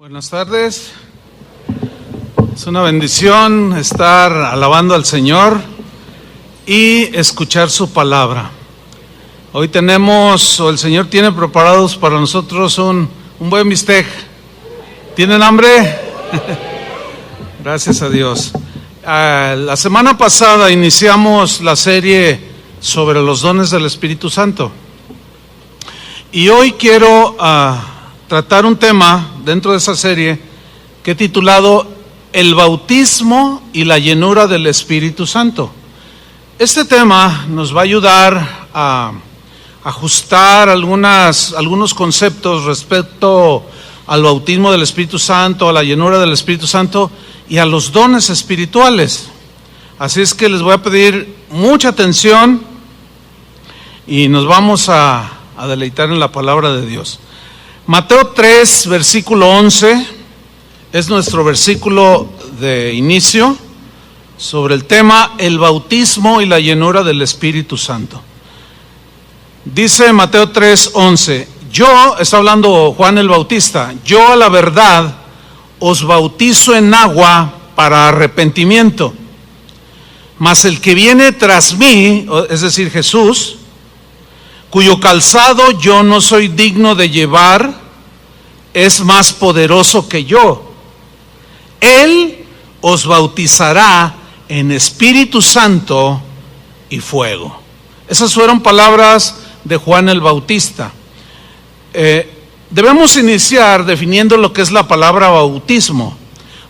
Buenas tardes. Es una bendición estar alabando al Señor y escuchar su palabra. Hoy el Señor tiene preparados para nosotros un buen bistec. ¿Tienen hambre? Gracias a Dios. La semana pasada iniciamos la serie sobre los dones del Espíritu Santo. Y hoy quiero tratar un tema dentro de esa serie que he titulado El bautismo y la llenura del Espíritu Santo. Este tema nos va a ayudar a ajustar algunos conceptos respecto al bautismo del Espíritu Santo, a la llenura del Espíritu Santo y a los dones espirituales. Así es que les voy a pedir mucha atención y nos vamos a deleitar en la palabra de Dios. Mateo 3, versículo 11, es nuestro versículo de inicio sobre el tema el bautismo y la llenura del Espíritu Santo. Dice Mateo 3, 11, está hablando Juan el Bautista, yo a la verdad os bautizo en agua para arrepentimiento, mas el que viene tras mí, es decir Jesús, cuyo calzado yo no soy digno de llevar, es más poderoso que yo. Él os bautizará en Espíritu Santo y fuego. Esas fueron palabras de Juan el Bautista. Debemos iniciar definiendo lo que es la palabra bautismo.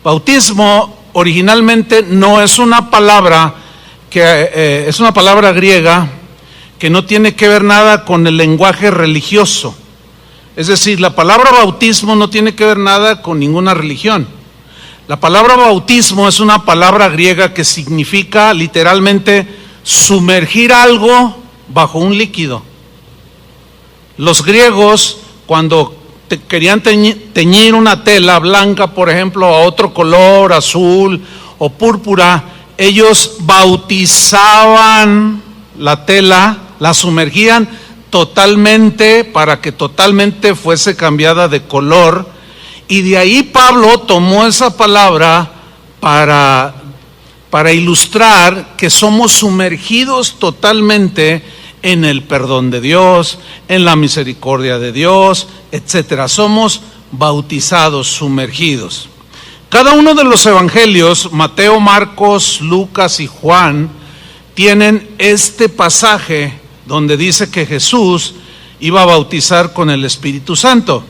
Bautismo originalmente no es una palabra es una palabra griega que no tiene que ver nada con el lenguaje religioso. Es decir, la palabra bautismo no tiene que ver nada con ninguna religión. La palabra bautismo es una palabra griega que significa literalmente sumergir algo bajo un líquido. Los griegos, cuando querían teñir una tela blanca, por ejemplo, a otro color, azul o púrpura, ellos bautizaban la tela, la sumergían totalmente para que totalmente fuese cambiada de color, y de ahí Pablo tomó esa palabra para ilustrar que somos sumergidos totalmente en el perdón de Dios, en la misericordia de Dios, etcétera. Somos bautizados, sumergidos. Cada uno de los evangelios, Mateo, Marcos, Lucas y Juan, tienen este pasaje donde dice que Jesús iba a bautizar con el Espíritu Santo.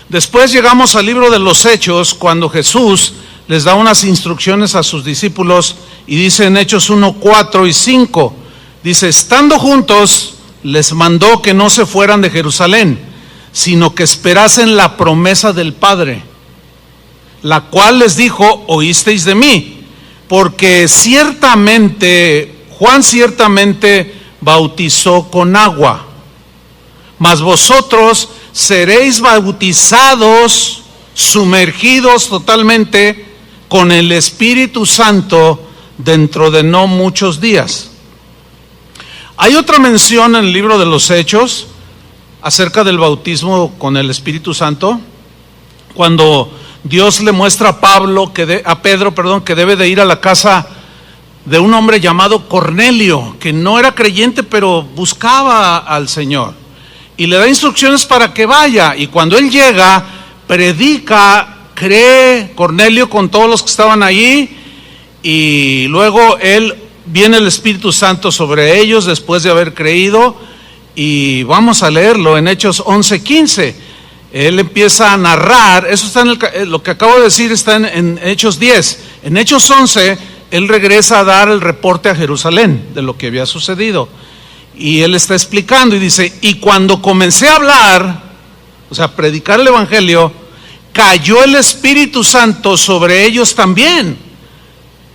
Después llegamos al libro de los Hechos, cuando Jesús les da unas instrucciones a sus discípulos y dice en Hechos 1, 4 y 5, dice, estando juntos, les mandó que no se fueran de Jerusalén, sino que esperasen la promesa del Padre, la cual les dijo, oísteis de mí, porque Juan ciertamente bautizó con agua, mas vosotros seréis bautizados, sumergidos totalmente con el Espíritu Santo dentro de no muchos días. Hay otra mención en el libro de los Hechos acerca del bautismo con el Espíritu Santo, cuando Dios le muestra a Pedro, que debe de ir a la casa de un hombre llamado Cornelio, que no era creyente, pero buscaba al Señor. Y le da instrucciones para que vaya. Y cuando él llega, cree Cornelio con todos los que estaban allí. Y luego viene el Espíritu Santo sobre ellos después de haber creído. Y vamos a leerlo en Hechos 11:15. Él empieza a narrar, eso está lo que acabo de decir está en Hechos 10. En Hechos 11, él regresa a dar el reporte a Jerusalén de lo que había sucedido. Y él está explicando y dice, y cuando comencé a hablar, o sea, predicar el Evangelio, cayó el Espíritu Santo sobre ellos también,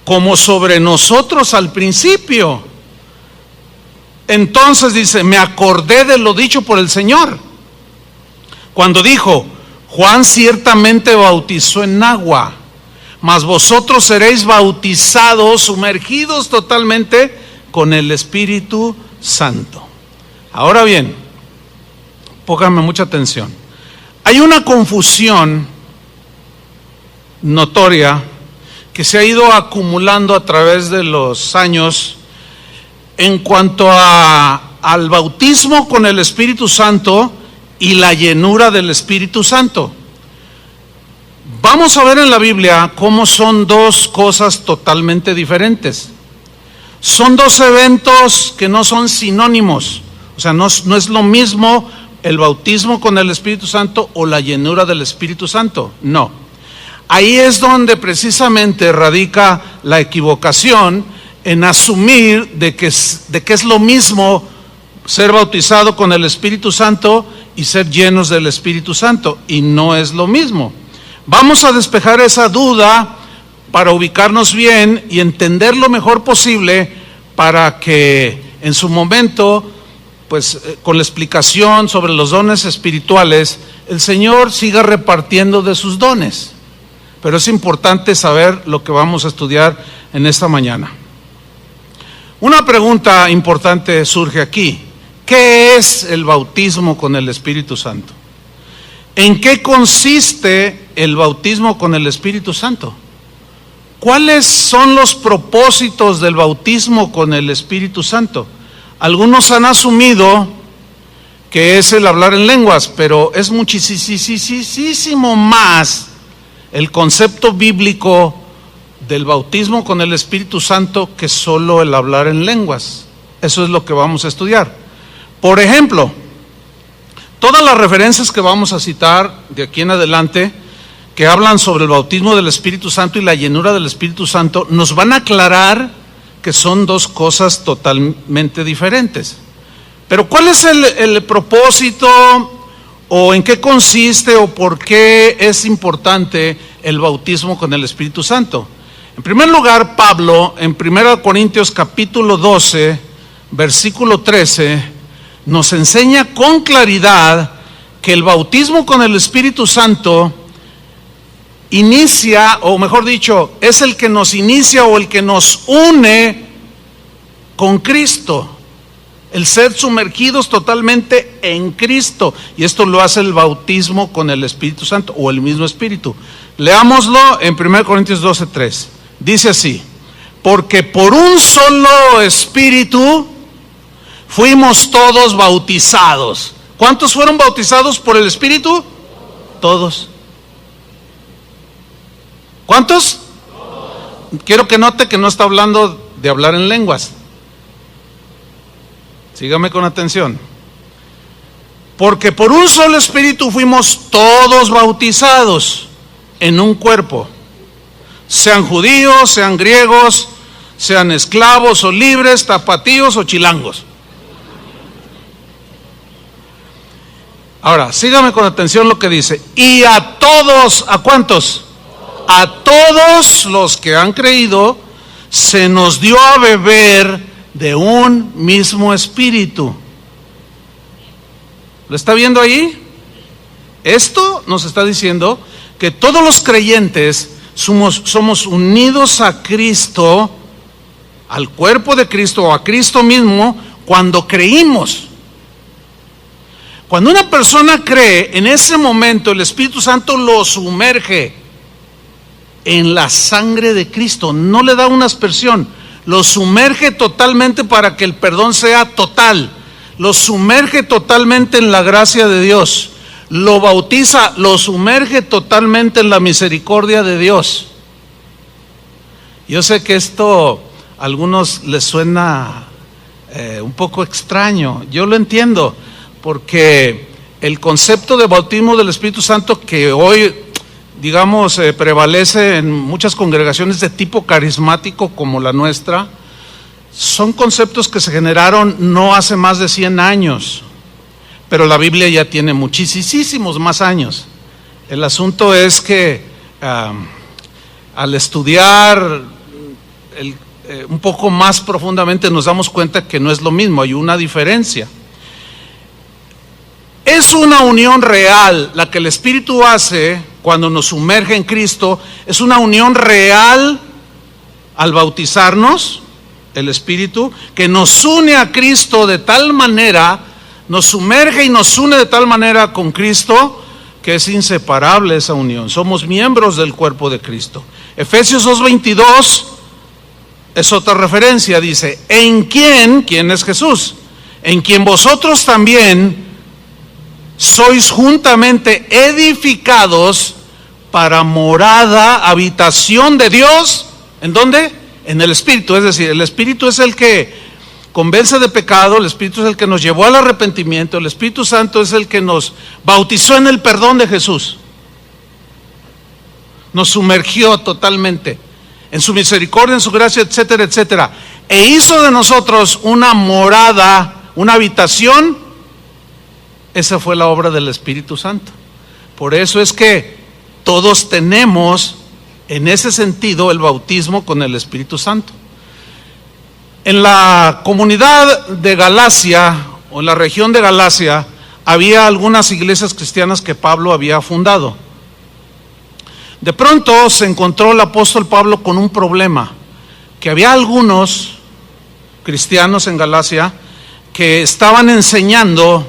como sobre nosotros al principio. Entonces dice, me acordé de lo dicho por el Señor, cuando dijo, Juan ciertamente bautizó en agua, mas vosotros seréis bautizados, sumergidos totalmente con el Espíritu Santo. Ahora bien, pónganme mucha atención. Hay una confusión notoria que se ha ido acumulando a través de los años en cuanto al bautismo con el Espíritu Santo y la llenura del Espíritu Santo. Vamos a ver en la Biblia cómo son dos cosas totalmente diferentes. Son dos eventos que no son sinónimos, o sea, no es lo mismo el bautismo con el Espíritu Santo o la llenura del Espíritu Santo, no. Ahí es donde precisamente radica la equivocación en asumir de que es lo mismo ser bautizado con el Espíritu Santo y ser llenos del Espíritu Santo, y no es lo mismo. Vamos a despejar esa duda para ubicarnos bien y entender lo mejor posible para que en su momento, pues con la explicación sobre los dones espirituales, el Señor siga repartiendo de sus dones. Pero es importante saber lo que vamos a estudiar en esta mañana. Una pregunta importante surge aquí. ¿Qué es el bautismo con el Espíritu Santo? ¿En qué consiste el bautismo con el Espíritu Santo? ¿Cuáles son los propósitos del bautismo con el Espíritu Santo? Algunos han asumido que es el hablar en lenguas, pero es muchísimo más el concepto bíblico del bautismo con el Espíritu Santo que solo el hablar en lenguas. Eso es lo que vamos a estudiar. Por ejemplo, todas las referencias que vamos a citar de aquí en adelante, que hablan sobre el bautismo del Espíritu Santo y la llenura del Espíritu Santo, nos van a aclarar que son dos cosas totalmente diferentes. Pero ¿cuál es el propósito o en qué consiste o por qué es importante el bautismo con el Espíritu Santo? En primer lugar, Pablo, en 1 Corintios capítulo 12, versículo 13, nos enseña con claridad que el bautismo con el Espíritu Santo inicia, o mejor dicho, es el que nos inicia o el que nos une con Cristo, el ser sumergidos totalmente en Cristo, y esto lo hace el bautismo con el Espíritu Santo o el mismo Espíritu. Leámoslo en 1 Corintios 12:3. Dice así: porque por un solo Espíritu fuimos todos bautizados. ¿Cuántos fueron bautizados por el Espíritu? Todos. ¿Cuántos? Quiero que note que no está hablando de hablar en lenguas. Sígame con atención. Porque por un solo Espíritu fuimos todos bautizados en un cuerpo, sean judíos, sean griegos, sean esclavos o libres, tapatíos o chilangos. Ahora, sígame con atención lo que dice. Y a todos, ¿a cuántos? A todos los que han creído, se nos dio a beber de un mismo espíritu. ¿Lo está viendo ahí? Esto nos está diciendo que todos los creyentes somos unidos a Cristo, al cuerpo de Cristo o a Cristo mismo, cuando creímos. Cuando una persona cree, en ese momento el Espíritu Santo lo sumerge en la sangre de Cristo, no le da una aspersión, lo sumerge totalmente para que el perdón sea total, lo sumerge totalmente en la gracia de Dios, lo bautiza, lo sumerge totalmente en la misericordia de Dios. Yo sé que esto a algunos les suena un poco extraño, yo lo entiendo, porque el concepto de bautismo del Espíritu Santo que hoy, digamos, prevalece en muchas congregaciones de tipo carismático como la nuestra, son conceptos que se generaron no hace más de 100 años, pero la Biblia ya tiene muchísimos más años. El asunto es que al estudiar un poco más profundamente nos damos cuenta que no es lo mismo, hay una diferencia. Es una unión real la que el Espíritu hace cuando nos sumerge en Cristo, es una unión real al bautizarnos, el Espíritu, que nos une a Cristo de tal manera, nos sumerge y nos une de tal manera con Cristo, que es inseparable esa unión. Somos miembros del cuerpo de Cristo. Efesios 2:22 es otra referencia, dice, ¿quién es Jesús? En quien vosotros también sois juntamente edificados para morada, habitación de Dios. ¿En dónde? En el Espíritu. Es decir, el Espíritu es el que convence de pecado, el Espíritu es el que nos llevó al arrepentimiento, el Espíritu Santo es el que nos bautizó en el perdón de Jesús. Nos sumergió totalmente en su misericordia, en su gracia, etcétera, etcétera. E hizo de nosotros una morada, una habitación. Esa fue la obra del Espíritu Santo. Por eso es que todos tenemos en ese sentido el bautismo con el Espíritu Santo. En la comunidad de Galacia, o en la región de Galacia, había algunas iglesias cristianas que Pablo había fundado. De pronto se encontró el apóstol Pablo con un problema, que había algunos cristianos en Galacia que estaban enseñando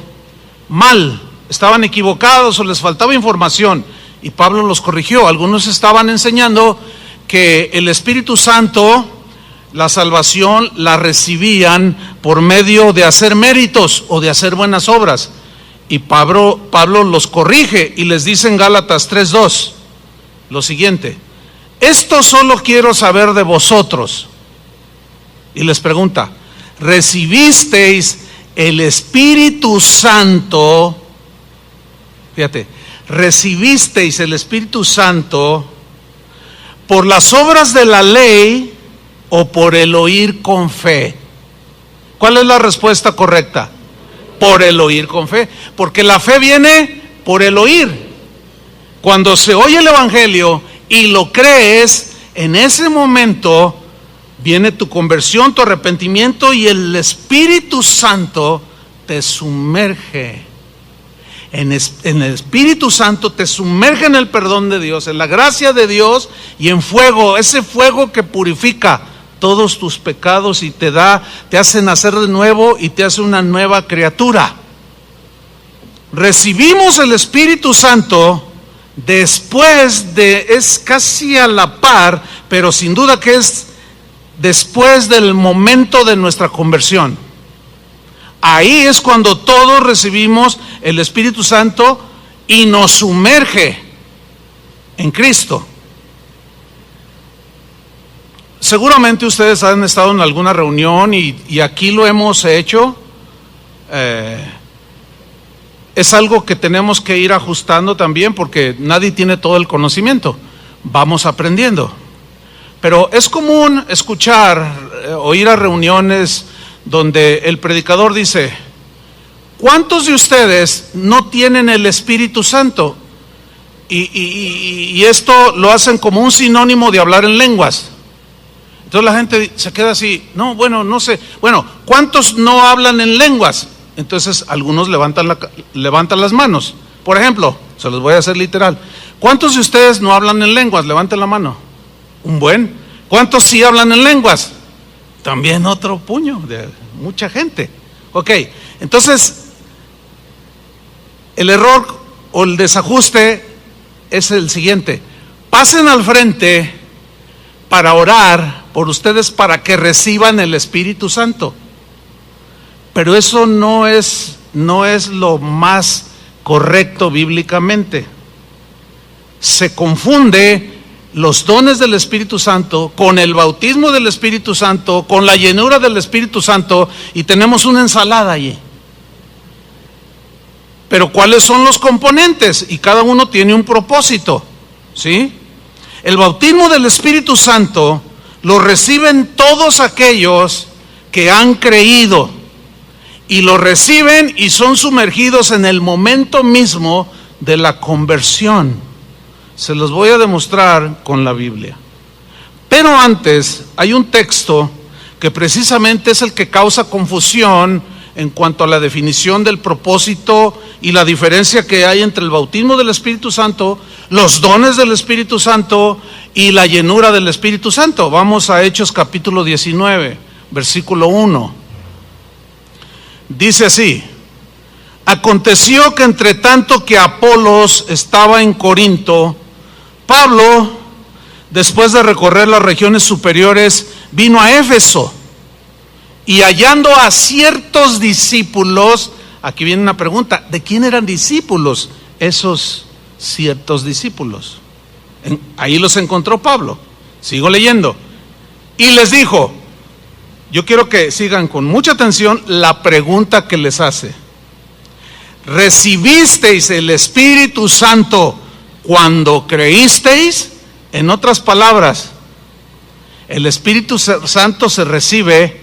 mal, estaban equivocados o les faltaba información, y Pablo los corrigió. Algunos estaban enseñando que el Espíritu Santo, la salvación la recibían por medio de hacer méritos o de hacer buenas obras, y Pablo los corrige y les dice en Gálatas 3:2 lo siguiente: esto solo quiero saber de vosotros. Y les pregunta: ¿recibisteis el Espíritu Santo? Fíjate, ¿recibisteis el Espíritu Santo por las obras de la ley o por el oír con fe? ¿Cuál es la respuesta correcta? Por el oír con fe, porque la fe viene por el oír. Cuando se oye el Evangelio y lo crees, en ese momento viene tu conversión, tu arrepentimiento, y el Espíritu Santo te sumerge. En el Espíritu Santo te sumerge en el perdón de Dios, en la gracia de Dios, y en fuego, ese fuego que purifica todos tus pecados y te hace nacer de nuevo y te hace una nueva criatura. Recibimos el Espíritu Santo después es casi a la par, pero sin duda que es después del momento de nuestra conversión. Ahí es cuando todos recibimos el Espíritu Santo y nos sumerge en Cristo. Seguramente ustedes han estado en alguna reunión y aquí lo hemos hecho. Es algo que tenemos que ir ajustando también, porque nadie tiene todo el conocimiento. Vamos aprendiendo. Pero es común escuchar o ir a reuniones donde el predicador dice: ¿cuántos de ustedes no tienen el Espíritu Santo? Y esto lo hacen como un sinónimo de hablar en lenguas. Entonces la gente se queda así: no, bueno, no sé. Bueno, ¿cuántos no hablan en lenguas? Entonces algunos levantan las manos. Por ejemplo, se los voy a hacer literal: ¿cuántos de ustedes no hablan en lenguas? Levanten la mano. Un buen. ¿Cuántos sí hablan en lenguas? También otro puño de mucha gente. Ok, entonces el error o el desajuste es el siguiente: pasen al frente para orar por ustedes para que reciban el Espíritu Santo. Pero eso no es lo más correcto bíblicamente. Se confunde los dones del Espíritu Santo con el bautismo del Espíritu Santo, con la llenura del Espíritu Santo, y tenemos una ensalada allí. Pero ¿cuáles son los componentes? Y cada uno tiene un propósito, ¿sí? El bautismo del Espíritu Santo lo reciben todos aquellos que han creído, y lo reciben y son sumergidos en el momento mismo de la conversión. Se los voy a demostrar con la Biblia. Pero antes hay un texto que precisamente es el que causa confusión en cuanto a la definición del propósito y la diferencia que hay entre el bautismo del Espíritu Santo, los dones del Espíritu Santo y la llenura del Espíritu Santo. Vamos a Hechos capítulo 19, versículo 1. Dice así: Aconteció que entre tanto que Apolos estaba en Corinto, Pablo, después de recorrer las regiones superiores, vino a Éfeso, y hallando a ciertos discípulos, aquí viene una pregunta, ¿de quién eran discípulos esos ciertos discípulos? Ahí los encontró Pablo. Sigo leyendo. Y les dijo, yo quiero que sigan con mucha atención la pregunta que les hace. ¿Recibisteis el Espíritu Santo cuando creísteis? En otras palabras, el Espíritu Santo se recibe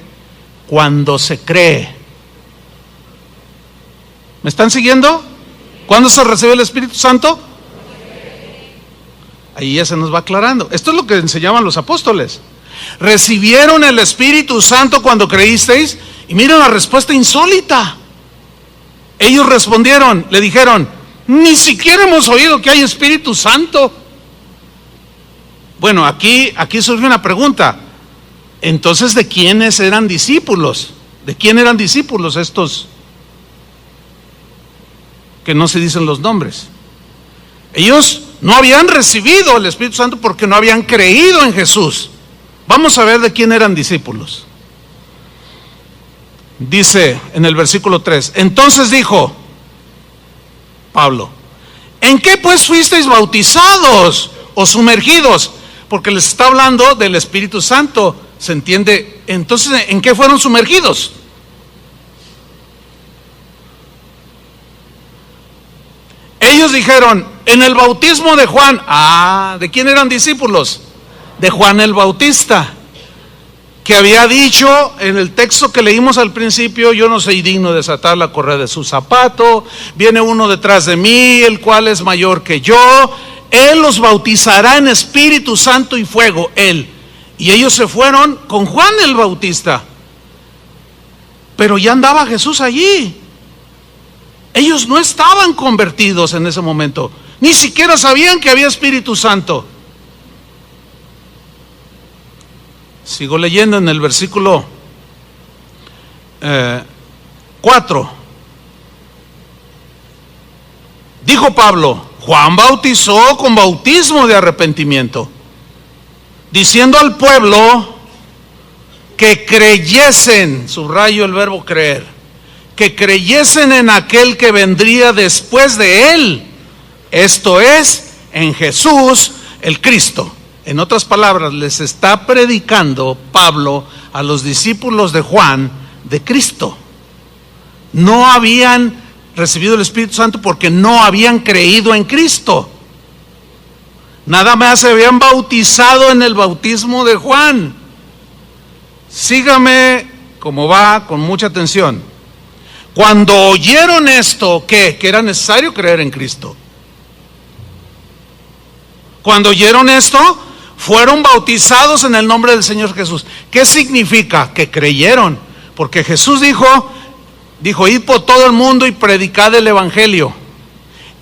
cuando se cree. ¿Me están siguiendo? ¿Cuándo se recibe el Espíritu Santo? Ahí ya se nos va aclarando. Esto es lo que enseñaban los apóstoles. ¿Recibieron el Espíritu Santo cuando creísteis? Y miren la respuesta insólita. Ellos respondieron, le dijeron, ni siquiera hemos oído que hay Espíritu Santo. Bueno, aquí surge una pregunta. Entonces, ¿de quiénes eran discípulos? ¿De quién eran discípulos estos que no se dicen los nombres? Ellos no habían recibido el Espíritu Santo porque no habían creído en Jesús. Vamos a ver de quién eran discípulos. Dice en el versículo 3, entonces dijo Pablo, ¿en qué pues fuisteis bautizados o sumergidos? Porque les está hablando del Espíritu Santo, ¿se entiende? Entonces, ¿en qué fueron sumergidos? Ellos dijeron, en el bautismo de Juan. ¿De quién eran discípulos? De Juan el Bautista, que había dicho en el texto que leímos al principio, yo no soy digno de desatar la correa de su zapato, viene uno detrás de mí, el cual es mayor que yo, él los bautizará en Espíritu Santo y fuego, él. Y ellos se fueron con Juan el Bautista, pero ya andaba Jesús allí. Ellos no estaban convertidos en ese momento, ni siquiera sabían que había Espíritu Santo. Sigo leyendo en el versículo 4. Dijo Pablo, Juan bautizó con bautismo de arrepentimiento, diciendo al pueblo que creyesen, subrayo el verbo creer, que creyesen en aquel que vendría después de él, esto es, en Jesús el Cristo. En otras palabras, les está predicando Pablo a los discípulos de Juan de Cristo. No habían recibido el Espíritu Santo porque no habían creído en Cristo. Nada más se habían bautizado en el bautismo de Juan. Sígame como va, con mucha atención. Cuando oyeron esto, ¿qué? Que era necesario creer en Cristo. Cuando oyeron esto, fueron bautizados en el nombre del Señor Jesús. ¿Qué significa? Que creyeron. Porque Jesús dijo, id por todo el mundo y predicad el Evangelio.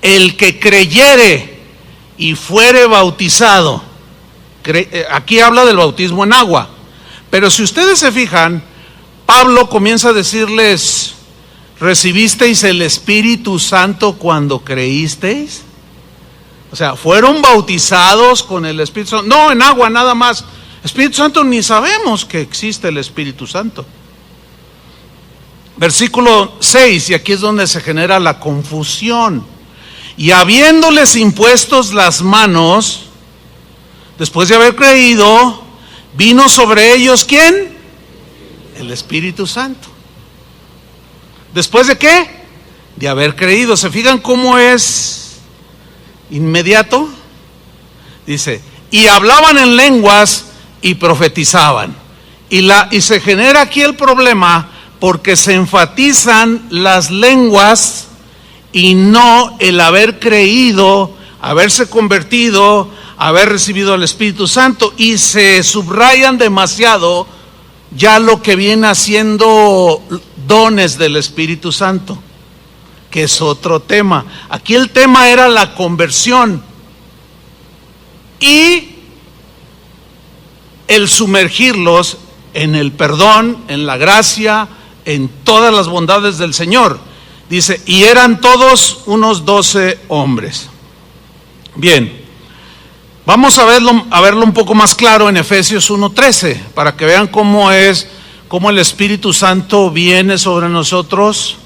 El que creyere y fuere bautizado. Aquí habla del bautismo en agua. Pero si ustedes se fijan, Pablo comienza a decirles, ¿recibisteis el Espíritu Santo cuando creísteis? O sea, fueron bautizados con el Espíritu Santo. No, en agua nada más. Espíritu Santo, ni sabemos que existe el Espíritu Santo. Versículo 6, y aquí es donde se genera la confusión. Y habiéndoles impuestos las manos, después de haber creído, vino sobre ellos, ¿quién? El Espíritu Santo. ¿Después de qué? De haber creído. ¿Se fijan cómo es inmediato? Dice, y hablaban en lenguas y profetizaban. Y se genera aquí el problema porque se enfatizan las lenguas y no el haber creído, haberse convertido, haber recibido el Espíritu Santo, y se subrayan demasiado ya lo que viene haciendo dones del Espíritu Santo, que es otro tema. Aquí el tema era la conversión y el sumergirlos en el perdón, en la gracia, en todas las bondades del Señor. Dice, y eran todos unos 12 hombres. Bien, vamos a verlo un poco más claro en Efesios 1:13, para que vean cómo el Espíritu Santo viene sobre nosotros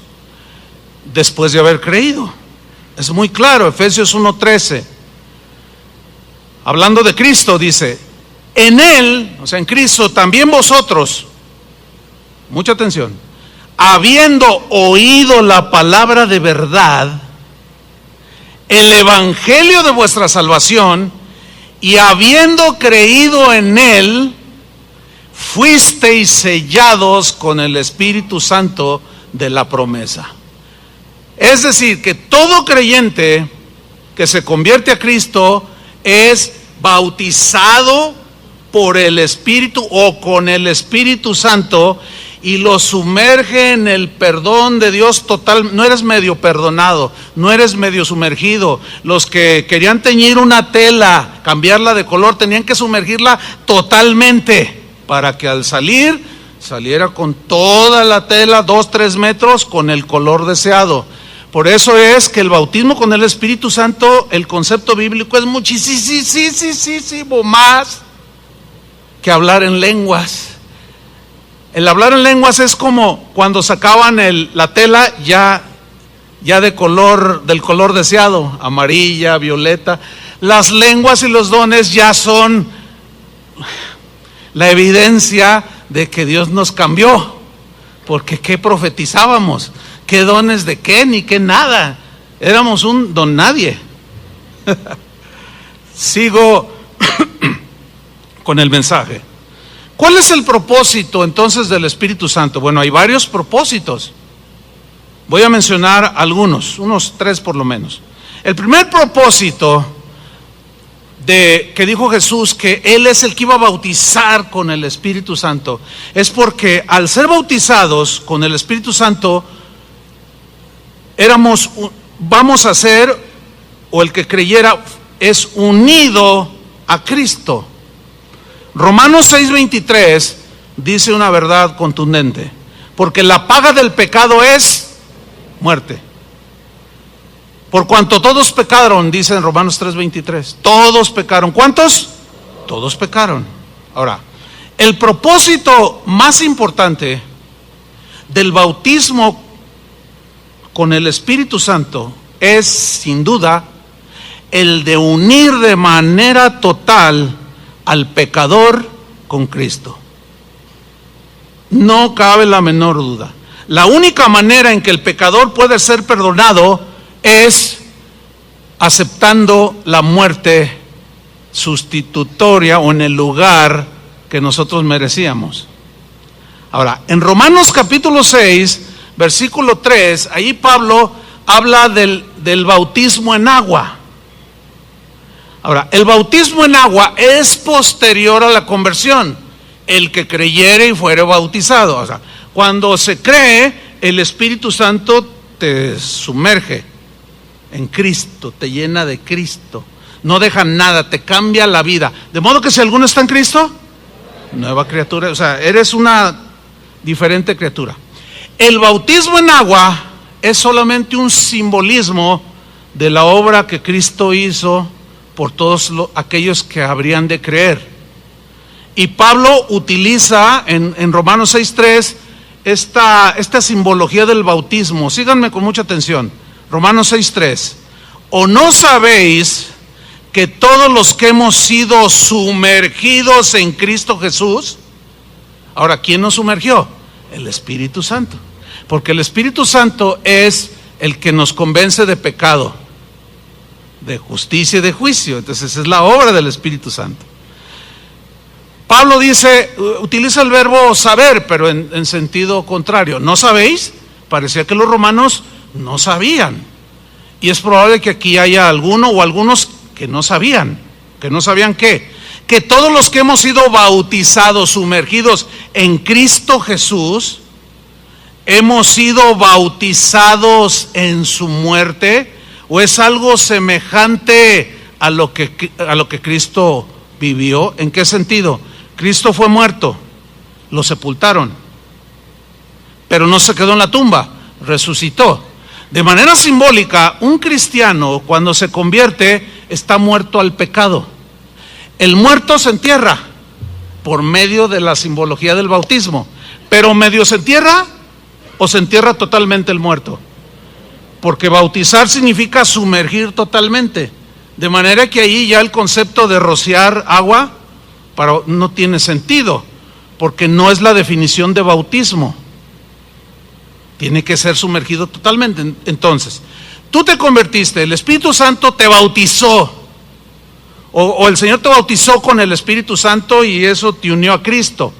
después de haber creído. Es muy claro, Efesios 1:13. Hablando de Cristo, dice, en Él, o sea, en Cristo, también vosotros, mucha atención, habiendo oído la palabra de verdad, el evangelio de vuestra salvación, y habiendo creído en Él, fuisteis sellados con el Espíritu Santo de la promesa. Es decir, que todo creyente que se convierte a Cristo es bautizado por el Espíritu o con el Espíritu Santo y lo sumerge en el perdón de Dios total. No eres medio perdonado, no eres medio sumergido. Los que querían teñir una tela, cambiarla de color, tenían que sumergirla totalmente para que al salir, saliera con toda la tela, 2-3 metros, con el color deseado. Por eso es que el bautismo con el Espíritu Santo, el concepto bíblico es muchísimo más que hablar en lenguas. El hablar en lenguas es como cuando sacaban la tela ya del color deseado, amarilla, violeta. Las lenguas y los dones ya son la evidencia de que Dios nos cambió, porque ¿qué profetizábamos? ¿Qué dones de qué? Ni qué nada. Éramos un don nadie. Sigo con el mensaje. ¿Cuál es el propósito entonces del Espíritu Santo? Bueno, hay varios propósitos. Voy a mencionar algunos, unos 3 por lo menos. El primer propósito que dijo Jesús, que Él es el que iba a bautizar con el Espíritu Santo, es porque al ser bautizados con el Espíritu Santo, vamos a ser, o el que creyera, es unido a Cristo. Romanos 6:23 dice una verdad contundente, porque la paga del pecado es muerte. Por cuanto todos pecaron, dice en Romanos 3:23, todos pecaron. ¿Cuántos? Todos pecaron. Ahora, el propósito más importante del bautismo con el Espíritu Santo es, sin duda, el de unir de manera total al pecador con Cristo. No cabe la menor duda. La única manera en que el pecador puede ser perdonado es aceptando la muerte sustitutoria o en el lugar que nosotros merecíamos. Ahora, en Romanos capítulo 6, versículo 3, ahí Pablo habla del bautismo en agua. Ahora, el bautismo en agua es posterior a la conversión. El que creyere y fuere bautizado. O sea, cuando se cree, el Espíritu Santo te sumerge en Cristo, te llena de Cristo. No deja nada, te cambia la vida. De modo que si alguno está en Cristo, nueva criatura. O sea, eres una diferente criatura. El bautismo en agua es solamente un simbolismo de la obra que Cristo hizo por todos aquellos que habrían de creer. Y Pablo utiliza en Romanos 6:3 esta simbología del bautismo. Síganme con mucha atención. Romanos 6:3. ¿O no sabéis que todos los que hemos sido sumergidos en Cristo Jesús? Ahora, ¿quién nos sumergió? El Espíritu Santo. Porque el Espíritu Santo es el que nos convence de pecado, de justicia y de juicio. Entonces es la obra del Espíritu Santo. Pablo utiliza el verbo saber, pero en sentido contrario. ¿No sabéis? Parecía que los romanos no sabían. Y es probable que aquí haya alguno o algunos que no sabían. ¿Que no sabían qué? Que todos los que hemos sido bautizados, sumergidos en Cristo Jesús, hemos sido bautizados en su muerte, o es algo semejante a lo que Cristo vivió. ¿En qué sentido? Cristo fue muerto, lo sepultaron, pero no se quedó en la tumba, resucitó. De manera simbólica, un cristiano cuando se convierte está muerto al pecado. El muerto se entierra por medio de la simbología del bautismo, pero medio se entierra o se entierra totalmente el muerto, porque bautizar significa sumergir totalmente, de manera que ahí ya el concepto de rociar agua no tiene sentido, porque no es la definición de bautismo. Tiene que ser sumergido totalmente. Entonces, tú te convertiste, el Espíritu Santo te bautizó, o el Señor te bautizó con el Espíritu Santo y eso te unió a Cristo.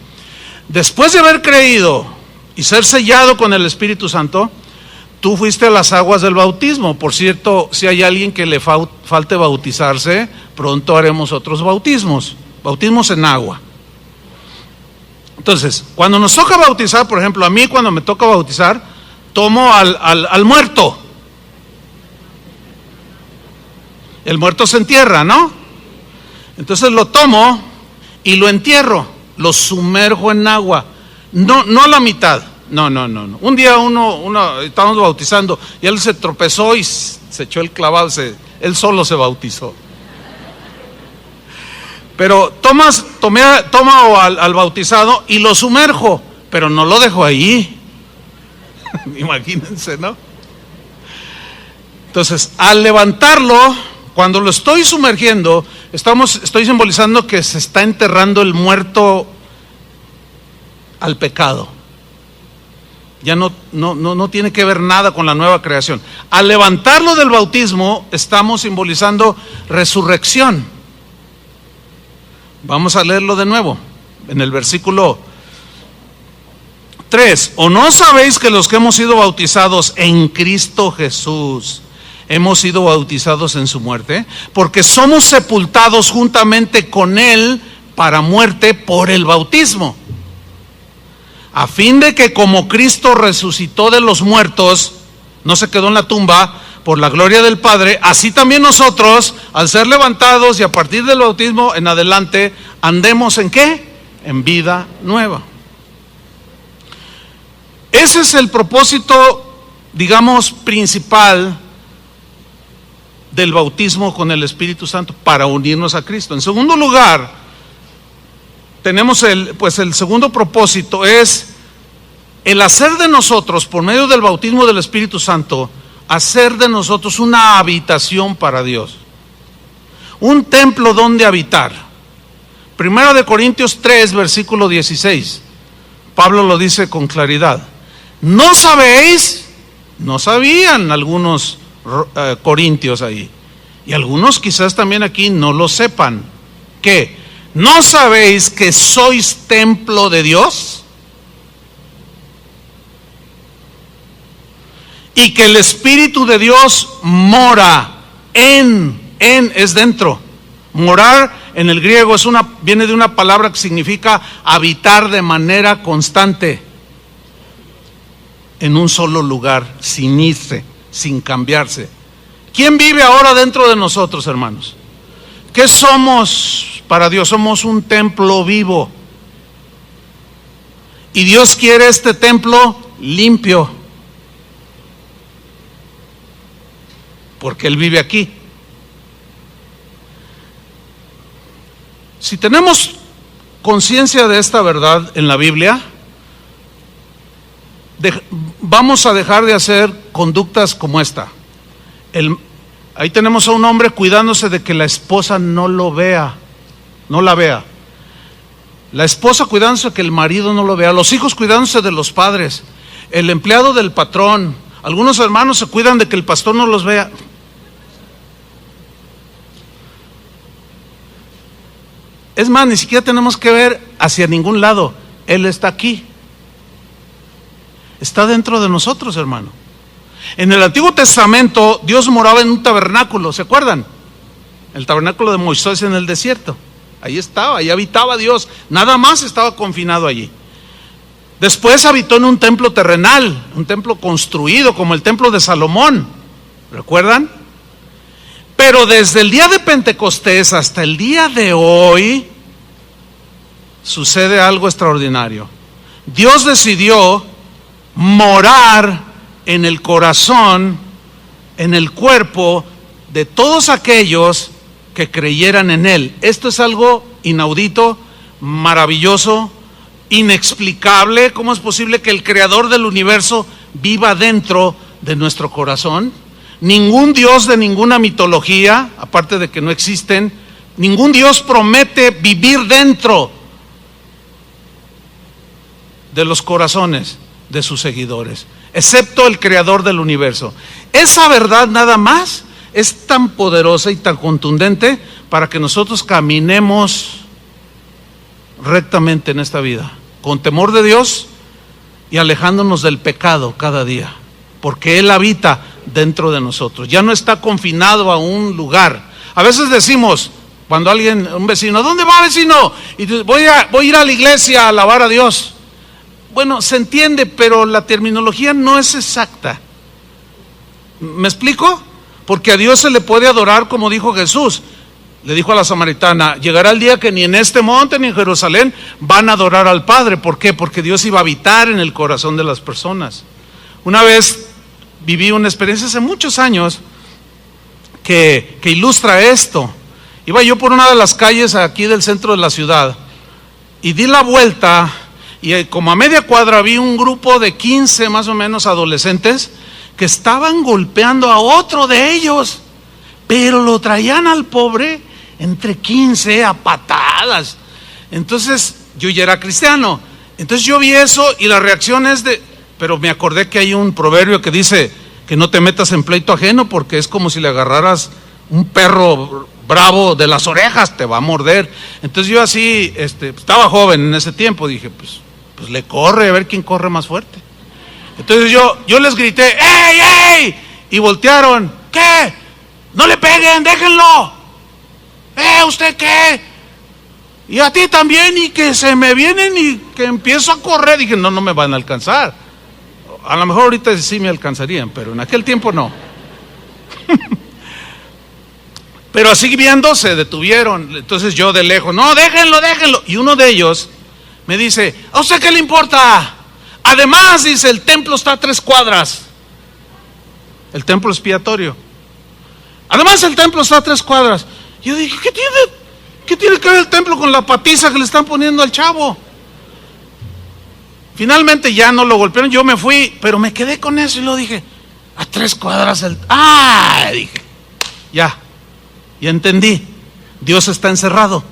Después de haber creído y ser sellado con el Espíritu Santo, tú fuiste a las aguas del bautismo. Por cierto, si hay alguien que le falte bautizarse, pronto haremos otros bautismos en agua. Entonces, cuando nos toca bautizar, por ejemplo, a mí cuando me toca bautizar, tomo al muerto. El muerto se entierra, ¿no? Entonces lo tomo y lo entierro, lo sumerjo en agua. No a la mitad, no. Un día uno estábamos bautizando y él se tropezó y se echó el clavado, él solo se bautizó. Pero tomo al bautizado y lo sumerjo, pero no lo dejo ahí. Imagínense, ¿no? Entonces, al levantarlo, cuando lo estoy sumergiendo, estoy simbolizando que se está enterrando el muerto al pecado. Ya no tiene que ver nada con la nueva creación. Al levantarlo del bautismo, estamos simbolizando resurrección. Vamos a leerlo de nuevo, en el versículo 3. ¿O no sabéis que los que hemos sido bautizados en Cristo Jesús, hemos sido bautizados en su muerte? Porque somos sepultados juntamente con Él para muerte por el bautismo, a fin de que como Cristo resucitó de los muertos, no se quedó en la tumba, por la gloria del Padre, así también nosotros, al ser levantados y a partir del bautismo en adelante, andemos ¿en qué? En vida nueva. Ese es el propósito, digamos, principal del bautismo con el Espíritu Santo, para unirnos a Cristo. En segundo lugar, tenemos el segundo propósito es el hacer de nosotros, por medio del bautismo del Espíritu Santo, hacer de nosotros una habitación para Dios, un templo donde habitar. Primera de Corintios 3, versículo 16, Pablo lo dice con claridad. ¿No sabéis? No sabían algunos corintios ahí, y algunos quizás también aquí no lo sepan, ¿qué? ¿No sabéis que sois templo de Dios? Y que el Espíritu de Dios mora es dentro. Morar en el griego viene de una palabra que significa habitar de manera constante, en un solo lugar, sin irse, sin cambiarse. ¿Quién vive ahora dentro de nosotros, hermanos? ¿Qué somos para Dios? Somos un templo vivo. Y Dios quiere este templo limpio, porque Él vive aquí. Si tenemos conciencia de esta verdad en la Biblia, vamos a dejar de hacer conductas como esta. Ahí tenemos a un hombre cuidándose de que la esposa no la vea. La esposa cuidándose de que el marido no lo vea. Los hijos cuidándose de los padres. El empleado del patrón. Algunos hermanos se cuidan de que el pastor no los vea. Es más, ni siquiera tenemos que ver hacia ningún lado. Él está aquí. Está dentro de nosotros, hermano. En el Antiguo Testamento, Dios moraba en un tabernáculo, ¿se acuerdan? El tabernáculo de Moisés en el desierto. Ahí estaba, ahí habitaba Dios. Nada más estaba confinado allí. Después habitó en un templo terrenal, un templo construido como el templo de Salomón. ¿Recuerdan? Pero desde el día de Pentecostés hasta el día de hoy, sucede algo extraordinario. Dios decidió morar en el corazón, en el cuerpo de todos aquellos que creyeran en Él. Esto es algo inaudito, maravilloso, inexplicable. ¿Cómo es posible que el creador del universo viva dentro de nuestro corazón? Ningún Dios de ninguna mitología, aparte de que no existen, ningún Dios promete vivir dentro de los corazones de sus seguidores, excepto el creador del universo. Esa verdad nada más es tan poderosa y tan contundente para que nosotros caminemos rectamente en esta vida, con temor de Dios y alejándonos del pecado cada día, porque Él habita dentro de nosotros, ya no está confinado a un lugar. A veces decimos, cuando un vecino, ¿dónde va, vecino? Y dice, voy a ir a la iglesia a alabar a Dios. Bueno, se entiende, pero la terminología no es exacta. ¿Me explico? Porque a Dios se le puede adorar como dijo Jesús. Le dijo a la samaritana, llegará el día que ni en este monte ni en Jerusalén van a adorar al Padre. ¿Por qué? Porque Dios iba a habitar en el corazón de las personas. Una vez viví una experiencia hace muchos años que ilustra esto. Iba yo por una de las calles aquí del centro de la ciudad y di la vuelta y como a media cuadra vi un grupo de 15 más o menos adolescentes que estaban golpeando a otro de ellos, pero lo traían al pobre entre 15 a patadas. Entonces yo ya era cristiano, entonces yo vi eso y la reacción es pero me acordé que hay un proverbio que dice que no te metas en pleito ajeno, porque es como si le agarraras un perro bravo de las orejas, te va a morder. Entonces yo así, estaba joven en ese tiempo, dije, pues le corre, a ver quién corre más fuerte. Entonces yo les grité, ¡ey, ey! Y voltearon, ¿qué? No le peguen, déjenlo. ¿Usted qué? Y a ti también, y que se me vienen y que empiezo a correr. Dije, no me van a alcanzar. A lo mejor ahorita sí me alcanzarían, pero en aquel tiempo no. Pero así viendo se detuvieron. Entonces yo de lejos, no, déjenlo. Y uno de ellos me dice, ¿a usted qué le importa? Además, dice, el templo está a 3 cuadras. El templo expiatorio. Además, el templo está a 3 cuadras. Yo dije, ¿qué tiene que ver el templo con la patiza que le están poniendo al chavo? Finalmente ya no lo golpearon, yo me fui, pero me quedé con eso y lo dije, a 3 cuadras dije, ya entendí, Dios está encerrado.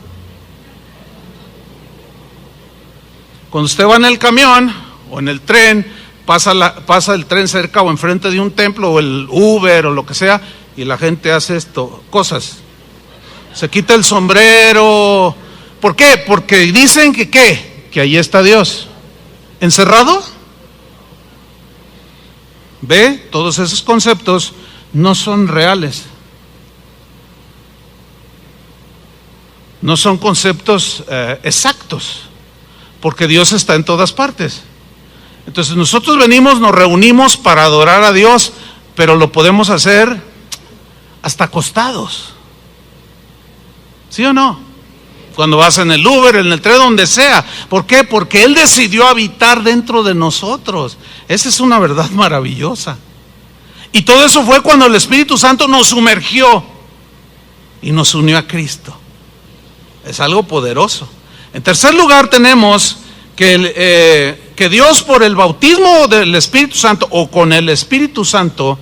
Cuando usted va en el camión o en el tren, pasa el tren cerca o enfrente de un templo o el Uber o lo que sea, y la gente hace cosas, se quita el sombrero. ¿Por qué? Porque dicen que ahí está Dios. ¿Encerrado? ¿Ve? Todos esos conceptos no son reales. No son conceptos exactos, porque Dios está en todas partes. Entonces nosotros venimos, nos reunimos para adorar a Dios, pero lo podemos hacer hasta acostados. ¿Sí o no? Cuando vas en el Uber, en el tren, donde sea. ¿Por qué? Porque Él decidió habitar dentro de nosotros. Esa es una verdad maravillosa. Y todo eso fue cuando el Espíritu Santo nos sumergió y nos unió a Cristo. Es algo poderoso. En tercer lugar tenemos que Dios, por el bautismo del Espíritu Santo o con el Espíritu Santo,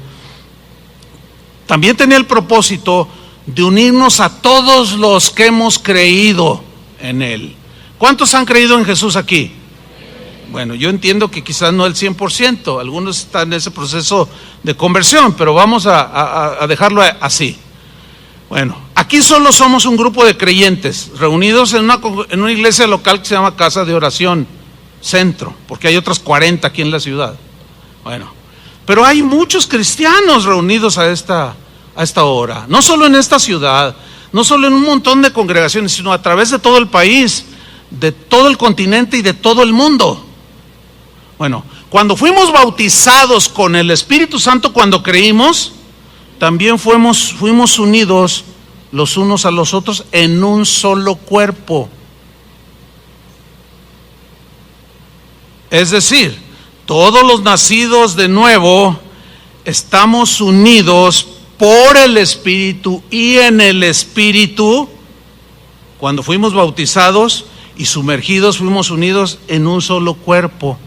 también tenía el propósito de unirnos a todos los que hemos creído en Él. ¿Cuántos han creído en Jesús aquí? Bueno, yo entiendo que quizás no el 100%, algunos están en ese proceso de conversión, pero vamos a dejarlo así. Bueno, aquí solo somos un grupo de creyentes reunidos en una iglesia local que se llama Casa de Oración Centro, porque hay otras 40 aquí en la ciudad. Bueno, pero hay muchos cristianos reunidos a esta hora, no solo en esta ciudad, no solo en un montón de congregaciones, sino a través de todo el país, de todo el continente y de todo el mundo. Bueno, cuando fuimos bautizados con el Espíritu Santo, cuando creímos, también fuimos unidos los unos a los otros en un solo cuerpo. Es decir, todos los nacidos de nuevo estamos unidos por el Espíritu y en el Espíritu. Cuando fuimos bautizados y sumergidos, fuimos unidos en un solo cuerpo.